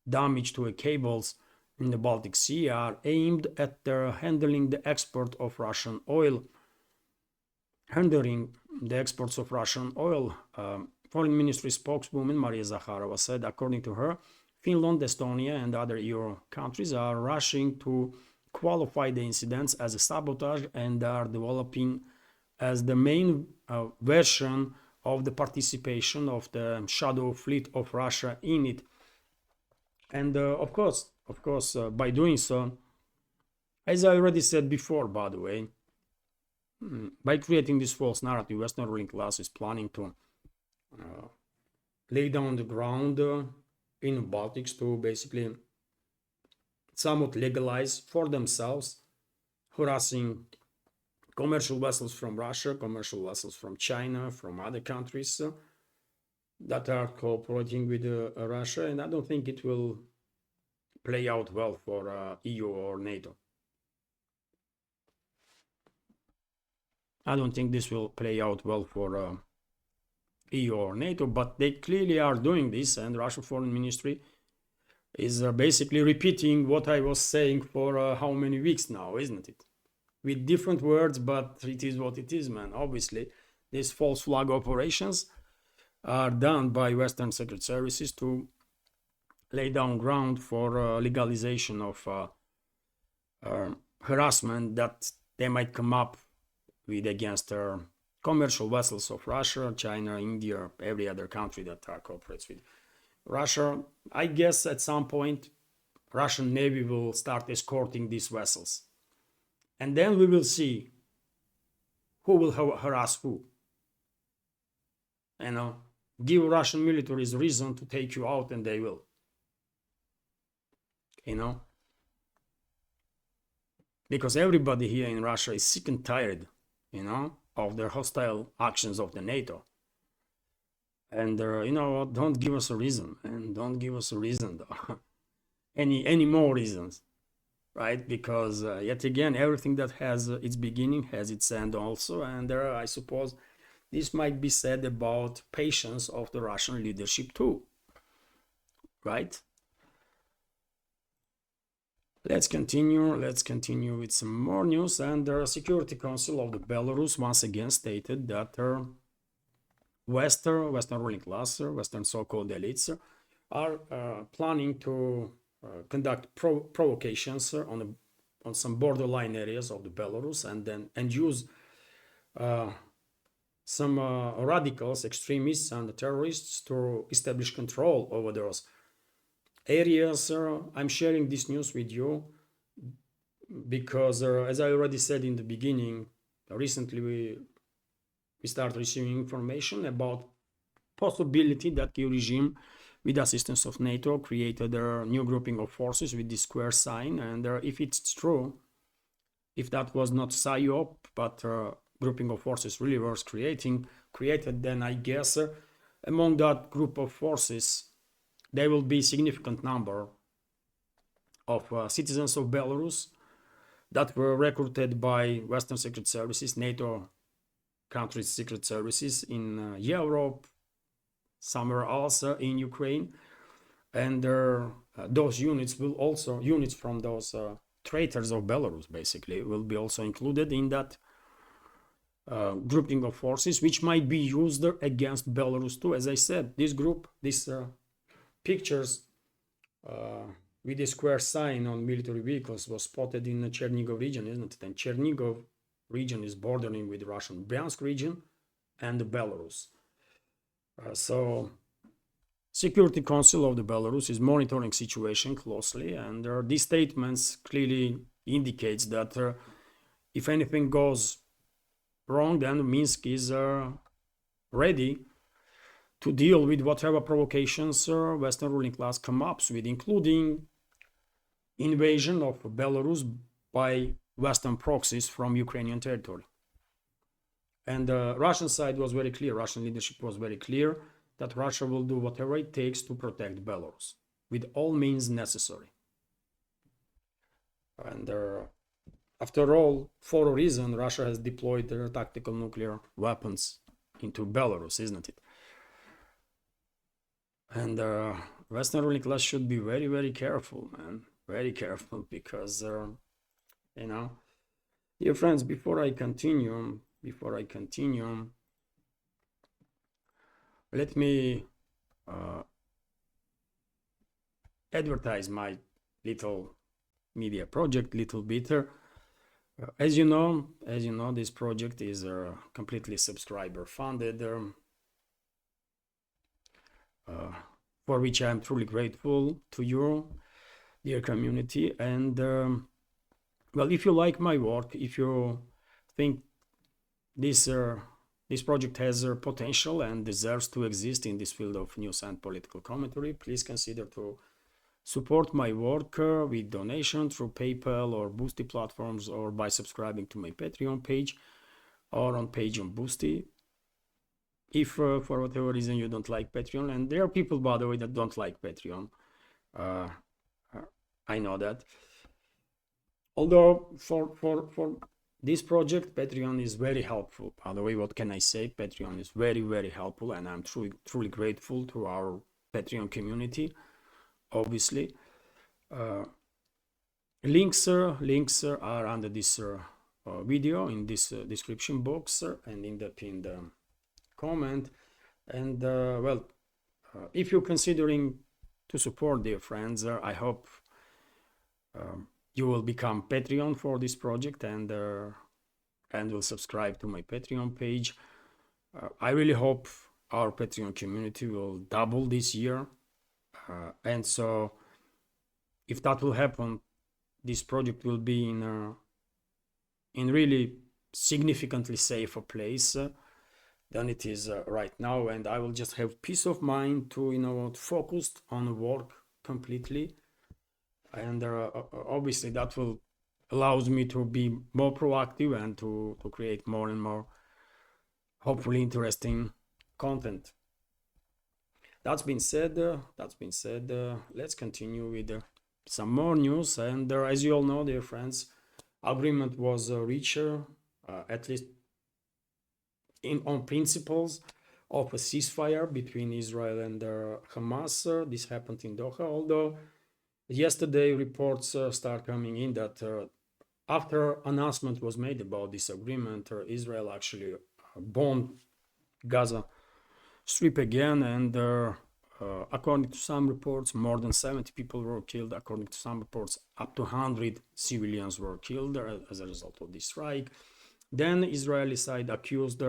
damage to cables in the Baltic Sea are aimed at handling the export of Russian oil. Hindering the exports of Russian oil, Foreign Ministry spokeswoman Maria Zakharova said, according to her, Finland, Estonia, and other EU countries are rushing to qualify the incidents as a sabotage and are developing as the main version of the participation of the shadow fleet of Russia in it. And of course, by doing so, as I already said before, by the way, by creating this false narrative, Western ruling class is planning to lay down the ground in the Baltics to basically somewhat legalize for themselves harassing commercial vessels from Russia, commercial vessels from China, from other countries that are cooperating with Russia. And I don't think it will play out well for EU or NATO. I don't think this will play out well for EU or NATO, but they clearly are doing this, and Russian Foreign Ministry is basically repeating what I was saying for how many weeks now, isn't it? With different words, but it is what it is, man. Obviously, these false flag operations are done by Western secret services to lay down ground for legalization of harassment that they might come up with against commercial vessels of Russia, China, India, every other country that cooperates with Russia. I guess at some point, Russian Navy will start escorting these vessels. And then we will see who will harass who. You know, give Russian militaries reason to take you out, and they will. You know, because everybody here in Russia is sick and tired, you know, of their hostile actions of the NATO. And you know, don't give us a reason, and don't give us a reason though. any more reasons, right? Because yet again, everything that has its beginning has its end also. And I suppose this might be said about patience of the Russian leadership too, right? Let's continue with some more news. And the Security Council of the Belarus once again stated that Western ruling class, Western so-called elites, are planning to conduct provocations on some borderline areas of the Belarus, and use some radicals, extremists, and terrorists to establish control over those areas. I'm sharing this news with you because, as I already said in the beginning, recently we start receiving information about possibility that the regime, with assistance of NATO, created a new grouping of forces with this square sign. And if it's true, if that was not PSYOP, but grouping of forces really was created, then I guess among that group of forces, there will be a significant number of citizens of Belarus that were recruited by Western secret services, NATO countries' secret services in Europe, somewhere else in Ukraine. And those units will also, units from those traitors of Belarus basically, will be also included in that grouping of forces, which might be used against Belarus too. As I said, this group, these pictures with a square sign on military vehicles was spotted in the Chernigov region, isn't it? And Chernigov region is bordering with Russian Bryansk region and Belarus. So Security Council of the Belarus is monitoring situation closely, and these statements clearly indicates that if anything goes wrong, then Minsk is ready to deal with whatever provocations Western ruling class come up with, including invasion of Belarus by Western proxies from Ukrainian territory. And the Russian side was very clear, Russian leadership was very clear that Russia will do whatever it takes to protect Belarus with all means necessary. And after all, for a reason, Russia has deployed their tactical nuclear weapons into Belarus, isn't it? And Western ruling class should be very, very careful, man. Very careful, because, you know, dear friends, before I continue, let me advertise my little media project little bit. As you know, this project is completely subscriber funded, for which I am truly grateful to you, dear community. And well, if you like my work, if you think this project has potential and deserves to exist in this field of news and political commentary, please consider to support my work with donation through PayPal or Boosty platforms, or by subscribing to my Patreon page or on page on Boosty. If for whatever reason you don't like Patreon, and there are people, by the way, that don't like Patreon, I know that. Although for this project, Patreon is very helpful. By the way, what can I say? Patreon is very, very helpful, and I'm truly grateful to our Patreon community. Obviously, links are under this video, in this description box, and in the pinned comment. And well, if you're considering to support, dear friends, I hope you will become Patreon for this project, and will subscribe to my Patreon page. I really hope our Patreon community will double this year. And so if that will happen, this project will be in really significantly safer place than it is right now, and I will just have peace of mind to focused on work completely. And obviously that will allows me to be more proactive and to create more and more hopefully interesting content. That's been said, let's continue with some more news. And as you all know, dear friends, agreement was reached, at least on principles, of a ceasefire between Israel and Hamas. This happened in Doha, although yesterday reports start coming in that after announcement was made about this agreement, Israel actually bombed Gaza Strip again, and according to some reports, more than 70 people were killed. According to some reports, up to 100 civilians were killed as a result of this strike. Then Israeli side accused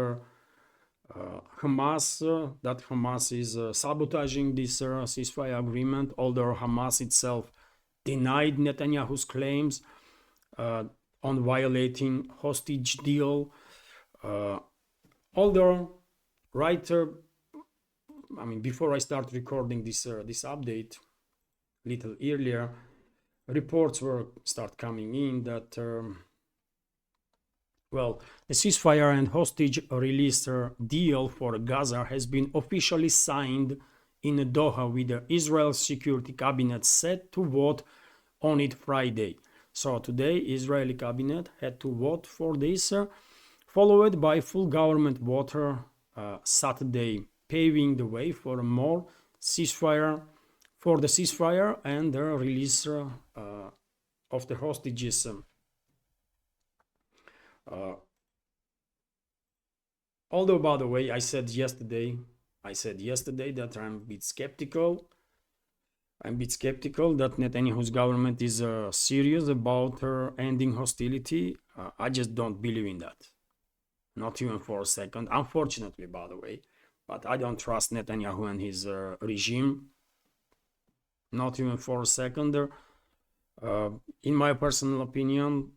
Hamas that Hamas is sabotaging this ceasefire agreement, although Hamas itself denied Netanyahu's claims on violating hostage deal. Although before I start recording this update, little earlier, reports were start coming in that the ceasefire and hostage release deal for Gaza has been officially signed in Doha, with the Israel Security Cabinet set to vote on it Friday. So today, Israeli cabinet had to vote for this, followed by full government vote Saturday, paving the way for a more ceasefire, and the release of the hostages. Although, by the way, I said yesterday that I'm a bit skeptical. That Netanyahu's government is serious about ending hostility. I just don't believe in that. Not even for a second. Unfortunately, by the way. But I don't trust Netanyahu and his regime. Not even for a second. In my personal opinion,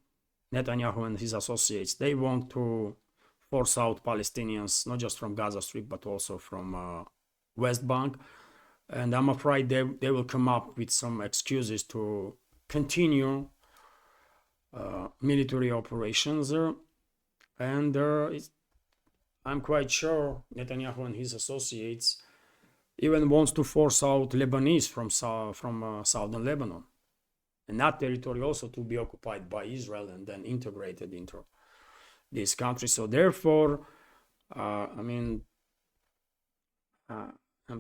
Netanyahu and his associates, they want to force out Palestinians, not just from Gaza Strip, but also from West Bank. And I'm afraid they will come up with some excuses to continue military operations. And I'm quite sure Netanyahu and his associates even wants to force out Lebanese from southern Lebanon. And that territory also to be occupied by Israel and then integrated into this country. So therefore, I'm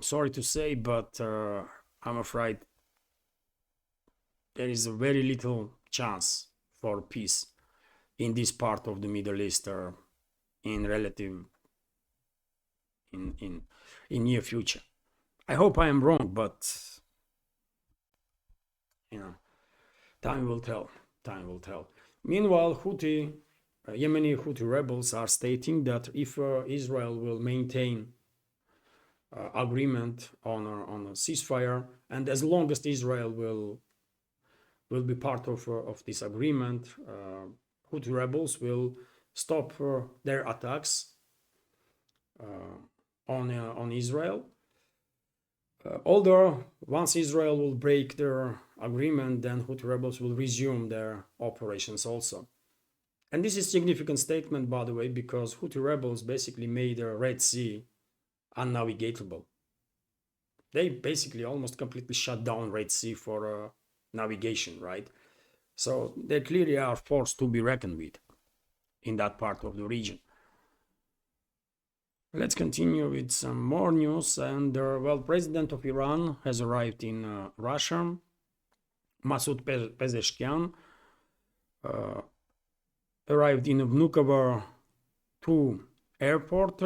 sorry to say, but I'm afraid there is a very little chance for peace in this part of the Middle East in near future. I hope I am wrong, but you know, time will tell. Time will tell. Meanwhile, Yemeni Houthi rebels are stating that if Israel will maintain agreement on a ceasefire, and as long as Israel will be part of this agreement, Houthi rebels will stop their attacks on Israel. Although once Israel will break their agreement, then Houthi rebels will resume their operations also. And this is a significant statement, by the way, because Houthi rebels basically made the Red Sea unnavigable. They basically almost completely shut down Red Sea for navigation, right? So they clearly are forced to be reckoned with in that part of the region. Let's continue with some more news. And well, President of Iran has arrived in Russia. Masoud Pezeshkian arrived in Vnukovo 2 airport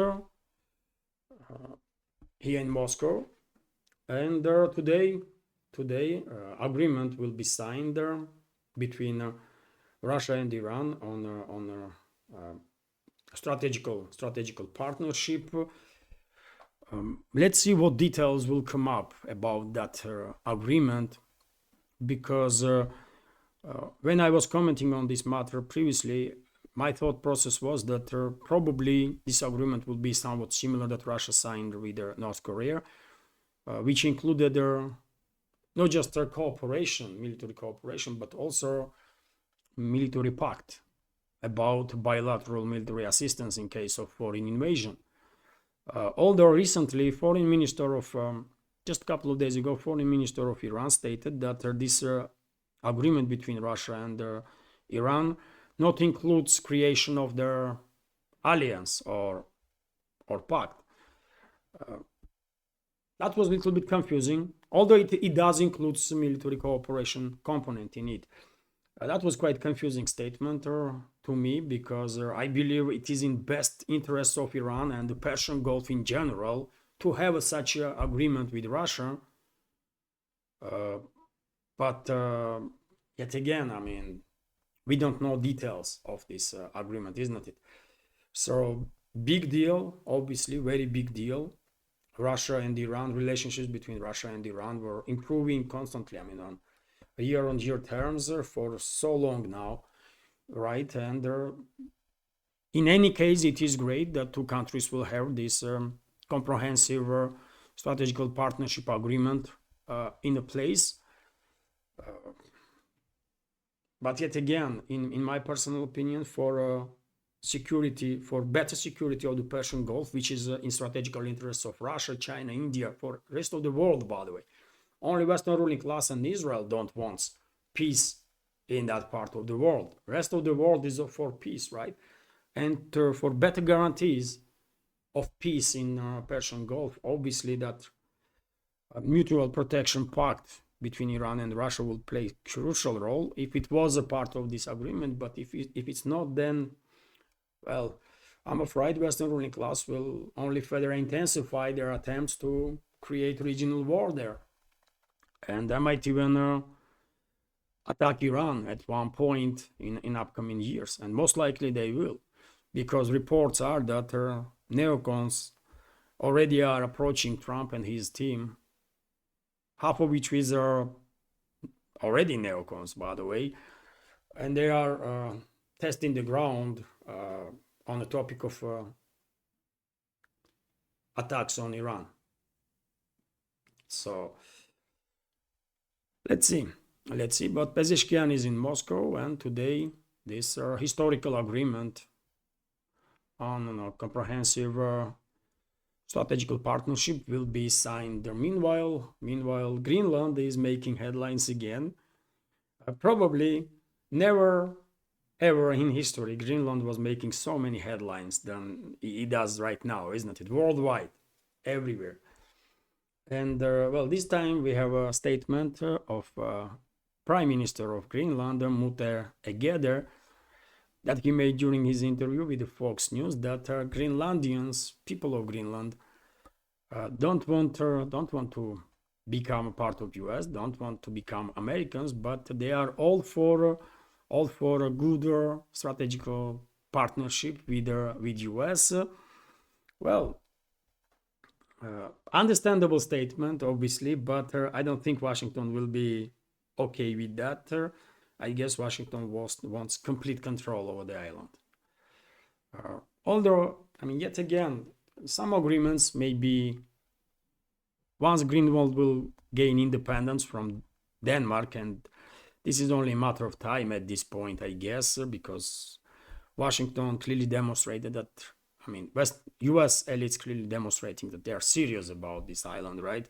here in Moscow. And today agreement will be signed between Russia and Iran on strategical partnership. Let's see what details will come up about that agreement, because when I was commenting on this matter previously, my thought process was that probably this agreement will be somewhat similar that Russia signed with North Korea, which included not just their military cooperation, but also military pact about bilateral military assistance in case of foreign invasion. Although recently, Foreign Minister of, just a couple of days ago, Foreign Minister of Iran stated that this agreement between Russia and Iran not includes creation of their alliance or pact. That was a little bit confusing, although it does include some military cooperation component in it. That was quite confusing statement to me, because I believe it is in best interest of Iran and the Persian Gulf in general to have such an agreement with Russia. But yet again, I mean, we don't know details of this agreement, isn't it? So big deal, obviously, very big deal. Russia and Iran, relationships between Russia and Iran were improving constantly, I mean, on year-on-year terms for so long now, right? And in any case, it is great that two countries will have this comprehensive strategical partnership agreement in a place. But yet again, in my personal opinion, for better security of the Persian Gulf, which is in strategical interests of Russia, China, India, for the rest of the world, by the way. Only Western ruling class and Israel don't want peace in that part of the world. The rest of the world is for peace, right? And for better guarantees of peace in Persian Gulf, obviously that mutual protection pact between Iran and Russia will play a crucial role if it was a part of this agreement. But if it's not, then, well, I'm afraid Western ruling class will only further intensify their attempts to create regional war there. And they might even attack Iran at one point in upcoming years. And most likely they will, because reports are that neocons already are approaching Trump and his team, half of which is already neocons, by the way. And they are testing the ground on the topic of attacks on Iran. So let's see. But Pezeshkian is in Moscow, and today this historical agreement on a comprehensive strategical partnership will be signed. Meanwhile, Greenland is making headlines again. Probably never ever in history Greenland was making so many headlines than it does right now, isn't it? Worldwide, everywhere. And well, this time we have a statement of Prime Minister of Greenland, Mutter Egeder, that he made during his interview with the Fox News, that Greenlandians, people of Greenland, don't want to become a part of US, don't want to become Americans, but they are all for a good strategical partnership with US. Well, understandable statement, obviously, but I don't think Washington will be okay with that. I guess Washington wants complete control over the island. Although, I mean, yet again, some agreements may be once Greenland will gain independence from Denmark, and this is only a matter of time at this point, I guess, because Washington clearly demonstrated that, I mean, US elites clearly demonstrating that they are serious about this island, right?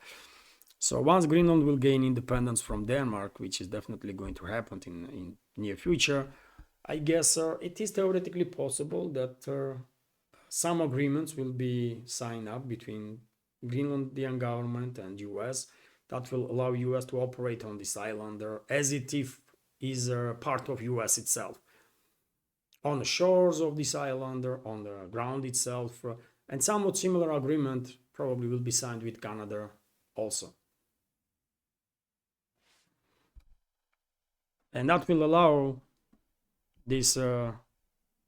So once Greenland will gain independence from Denmark, which is definitely going to happen in near future, I guess it is theoretically possible that some agreements will be signed up between Greenlandian government and US that will allow US to operate on this island as it is part of US itself. On the shores of this island, on the ground itself, and somewhat similar agreement probably will be signed with Canada also. And that will allow these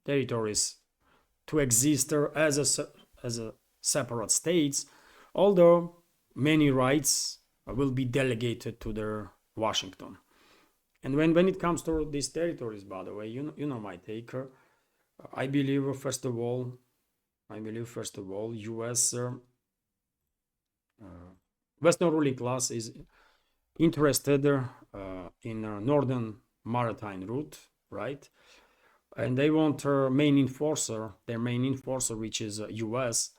territories to exist as a separate states, although many rights will be delegated to their Washington. And when it comes to these territories, by the way, you know my take. I believe first of all, U.S. Western ruling class is interested in northern maritime route, right? And they want their main enforcer, which is U.S.,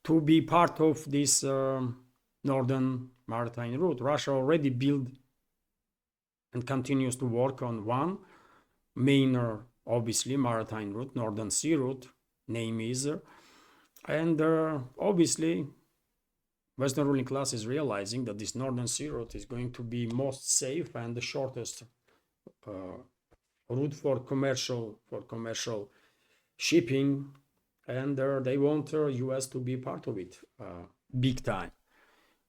to be part of this northern maritime route. Russia already built and continues to work on one main, obviously, maritime route, Northern Sea Route, name is. And obviously, Western ruling class is realizing that this Northern Sea Route is going to be most safe and the shortest route for commercial shipping, and they want US to be part of it big time,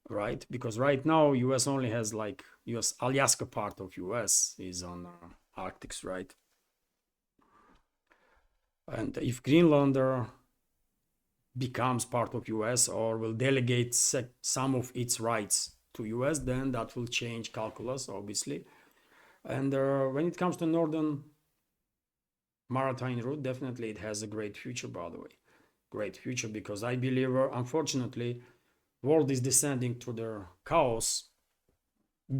right? Because right now US only has like US Alaska part of US is on Arctic, right? And if Greenland becomes part of US or will delegate some of its rights to US, then that will change calculus, obviously. And when it comes to northern maritime route, definitely it has a great future, by the way. Great future, because I believe, unfortunately, world is descending to the chaos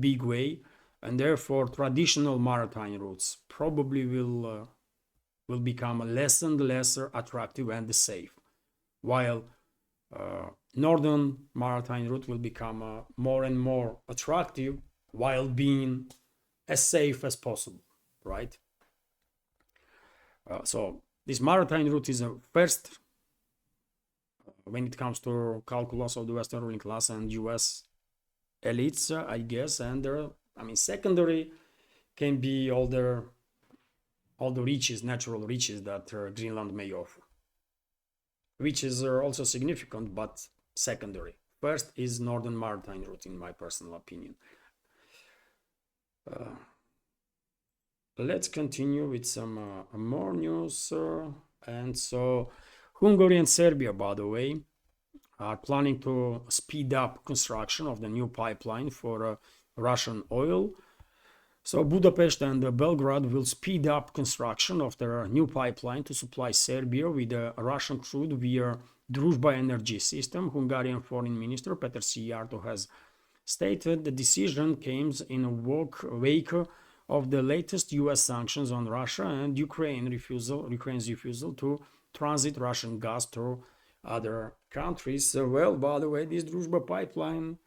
big way, and therefore traditional maritime routes probably will become less and less attractive and safe, while northern maritime route will become more and more attractive while being as safe as possible, right? So this maritime route is a first when it comes to calculus of the Western ruling class and US elites, I guess, and I mean, secondary can be all the riches, natural riches that Greenland may offer, which is also significant, but secondary. First is northern maritime route, in my personal opinion. Let's continue with some more news. And so Hungary and Serbia, by the way, are planning to speed up construction of the new pipeline for Russian oil. So Budapest and Belgrade will speed up construction of their new pipeline to supply Serbia with Russian crude via Druzhba energy system. Hungarian Foreign Minister Peter Szijjártó has stated the decision comes in a wake of the latest US sanctions on Russia and Ukraine's refusal to transit Russian gas through other countries. Well, by the way, this Druzhba pipeline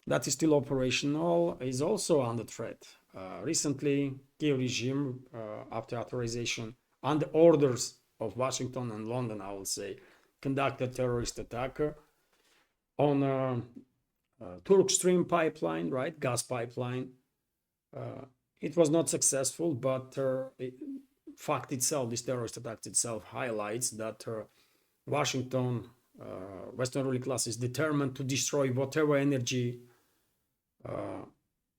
that is still operational is also under threat. Recently, Kiev regime, after authorization and the orders of Washington and London, I would say, conducted terrorist attack on Turk Stream pipeline, right, gas pipeline. It was not successful, but fact itself, this terrorist attack itself highlights that Washington, Western ruling class is determined to destroy whatever energy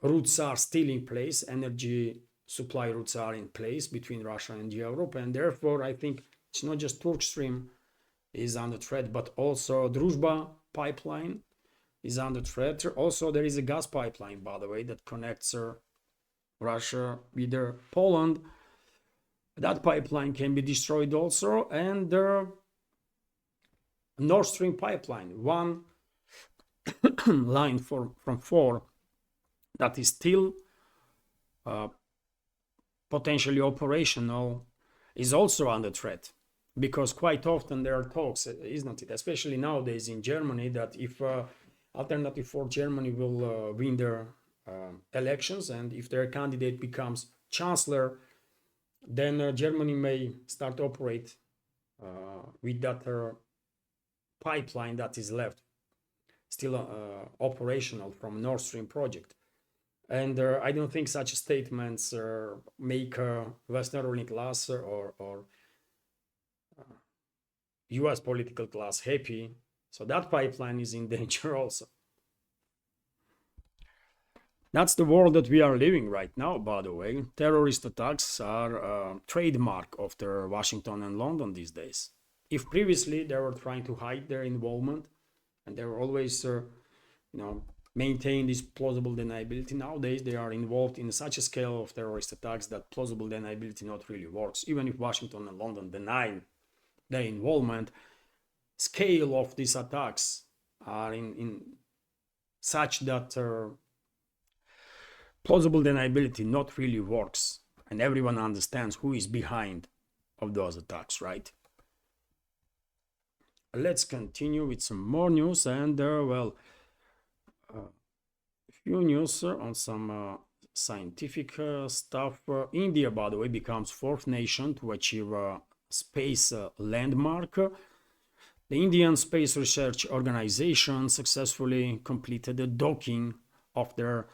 routes are still in place, energy supply routes are in place between Russia and Europe, and therefore I think it's not just Turk Stream is under threat, but also Druzhba pipeline is under threat. Also, there is a gas pipeline, by the way, that connects Russia with Poland. That pipeline can be destroyed also, and the Nord Stream pipeline, one line from four that is still potentially operational, is also under threat, because quite often there are talks, isn't it, especially nowadays in Germany, that if Alternative for Germany will win their elections, and if their candidate becomes chancellor, then Germany may start to operate with that pipeline that is left still operational from Nord Stream project. And I don't think such statements make Western ruling class or US political class happy. So that pipeline is in danger also. That's the world that we are living right now, by the way. Terrorist attacks are a trademark of the Washington and London these days. If previously they were trying to hide their involvement and they were always, maintain this plausible deniability, nowadays they are involved in such a scale of terrorist attacks that plausible deniability not really works. Even if Washington and London deny their involvement, scale of these attacks are in such that plausible deniability not really works, and everyone understands who is behind of those attacks, right? Let's continue with some more news, and few news on some scientific stuff. India, by the way, becomes fourth nation to achieve a space landmark. The Indian Space Research Organization successfully completed the docking of their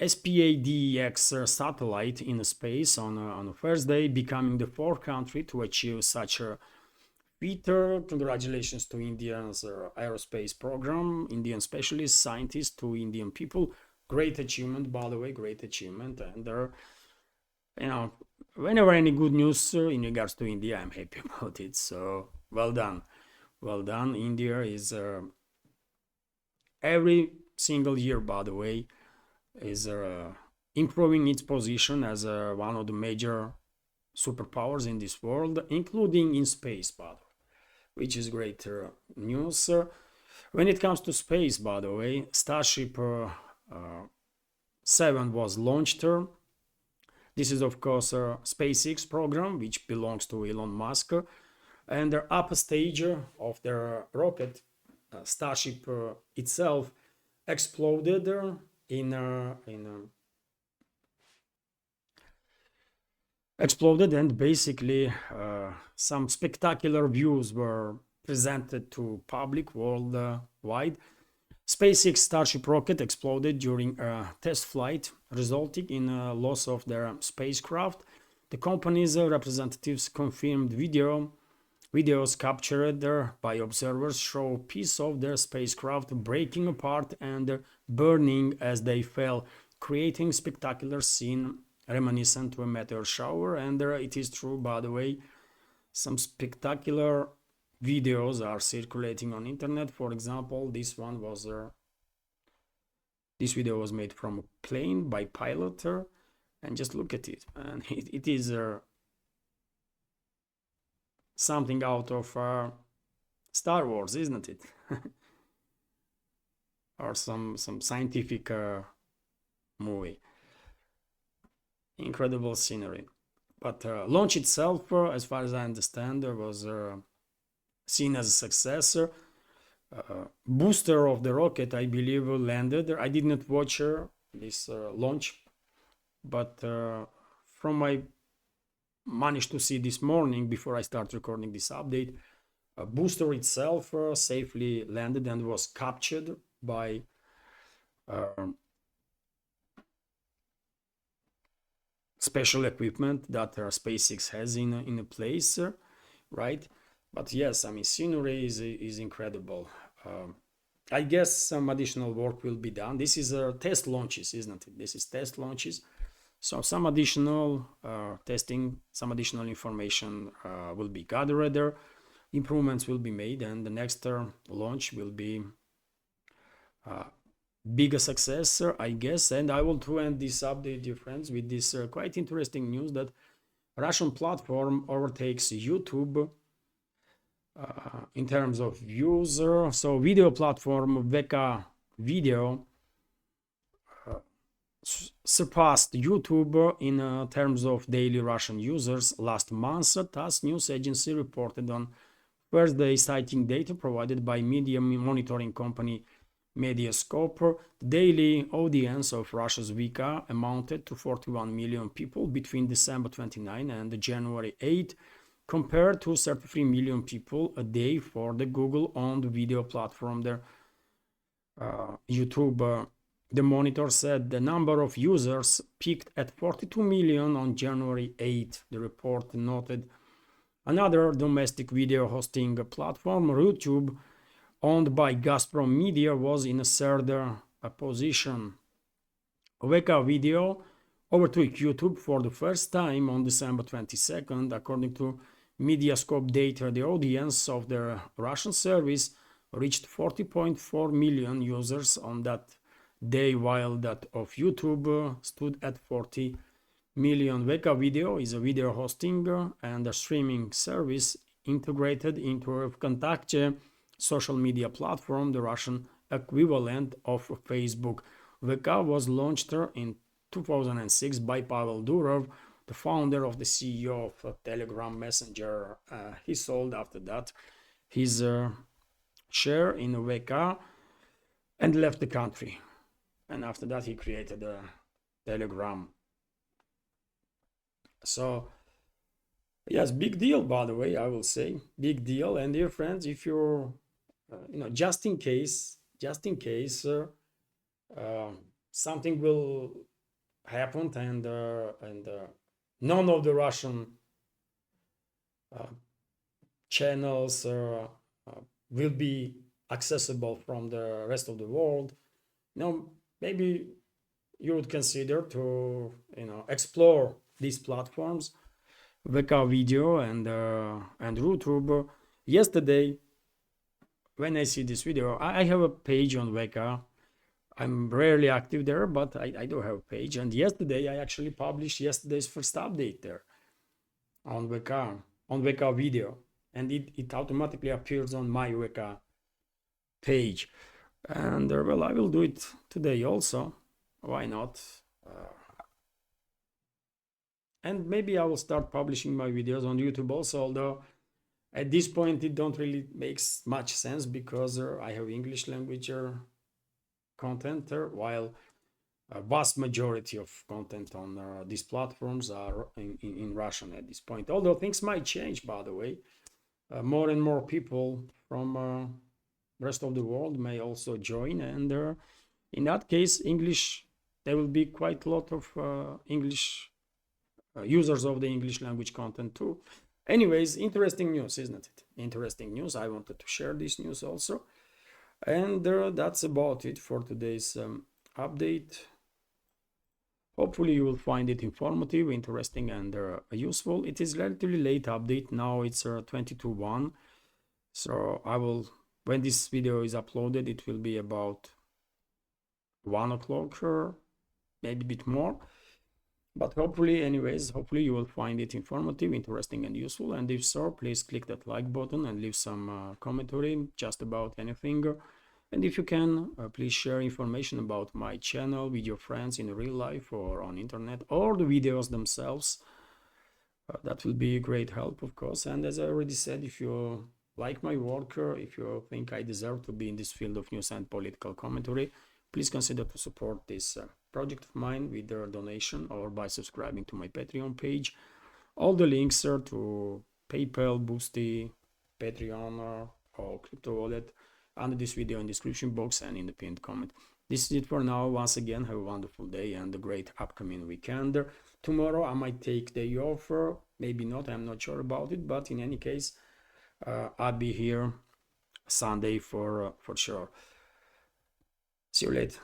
SPADX satellite in space on Thursday, becoming the fourth country to achieve such a feat. Congratulations to India's aerospace program, Indian specialists, scientists, to Indian people. Great achievement, by the way, great achievement. And whenever any good news in regards to India, I'm happy about it. So well done, well done. India is every single year, by the way, is improving its position as one of the major superpowers in this world, including in space, by the way, which is great news. When it comes to space, by the way, Starship 7 was launched. This is, of course, a SpaceX program, which belongs to Elon Musk. And the upper stage of their rocket, Starship itself, exploded exploded, and basically some spectacular views were presented to public worldwide. SpaceX Starship rocket exploded during a test flight, resulting in a loss of their spacecraft. The company's representatives confirmed videos captured by observers show a piece of their spacecraft breaking apart and burning as they fell, creating spectacular scene reminiscent to a meteor shower. And it is true, by the way, some spectacular videos are circulating on internet. For example, this video was made from a plane by pilot, and just look at it, and it is something out of Star Wars, isn't it? Or some scientific movie. Incredible scenery. But launch itself, as far as I understand, was seen as a success. Booster of the rocket, I believe, landed. I did not watch this launch, but from my managed to see this morning before I start recording this update, a booster itself safely landed and was captured by special equipment that SpaceX has in a place, right? But yes, I mean, scenery is incredible. I guess some additional work will be done. This is test launches, isn't it? This is test launches. So some additional testing, some additional information will be gathered there. Improvements will be made, and the next launch will be bigger success, I guess. And I want to end this update, dear friends, with this quite interesting news that Russian platform overtakes YouTube in terms of user. So video platform VK Video surpassed YouTube in terms of daily Russian users last month. TASS news agency reported on Thursday, citing data provided by media monitoring company Mediascope. The daily audience of Russia's VK amounted to 41 million people between December 29 and January 8, compared to 33 million people a day for the Google-owned video platform there, YouTube. The monitor said the number of users peaked at 42 million on January 8. The report noted another domestic video hosting platform, YouTube, owned by Gazprom Media, was in a third position. VK Video overtook YouTube for the first time on December 22nd. According to Mediascope data, the audience of the Russian service reached 40.4 million users on that day, while that of YouTube stood at 40 million. VK Video is a video hosting and a streaming service integrated into a Vkontakte social media platform, the Russian equivalent of Facebook. VK was launched in 2006 by Pavel Durov, the founder of the CEO of Telegram Messenger. He sold after that his share in VK and left the country. And after that, he created a Telegram. So, yes, big deal, by the way, I will say. Big deal. And dear friends, if you're, just in case something will happen and none of the Russian channels will be accessible from the rest of the world, maybe you would consider to explore these platforms, VK Video and YouTube. Yesterday, when I see this video, I have a page on VK. I'm rarely active there, but I do have a page. And yesterday, I actually published yesterday's first update there on VK Video, and it automatically appears on my VK page. And well, I will do it today also. Why not? And maybe I will start publishing my videos on YouTube also, although at this point it don't really makes much sense because I have English language content there, while a vast majority of content on these platforms are in Russian at this point. Although things might change, by the way. More and more people from rest of the world may also join, and in that case, English, there will be quite a lot of English users of the English language content too. Anyways, interesting news, isn't it? Interesting news. I wanted to share this news also. And that's about it for today's update. Hopefully you will find it informative, interesting, and useful. It is relatively late update. Now it's 22:01. So I will, when this video is uploaded, it will be about 1 o'clock or maybe a bit more. But hopefully, anyways, hopefully you will find it informative, interesting, and useful. And if so, please click that like button and leave some commentary just about anything. And if you can, please share information about my channel with your friends in real life or on internet, or the videos themselves. That will be a great help, of course. And as I already said, if you like my work, if you think I deserve to be in this field of news and political commentary, please consider to support this project of mine with a donation or by subscribing to my Patreon page. All the links are to PayPal, Boosty, Patreon, or crypto wallet under this video in the description box and in the pinned comment. This is it for now. Once again, have a wonderful day and a great upcoming weekend. Tomorrow I might take day off, maybe not, I'm not sure about it, but in any case, I'll be here Sunday for sure. See you later.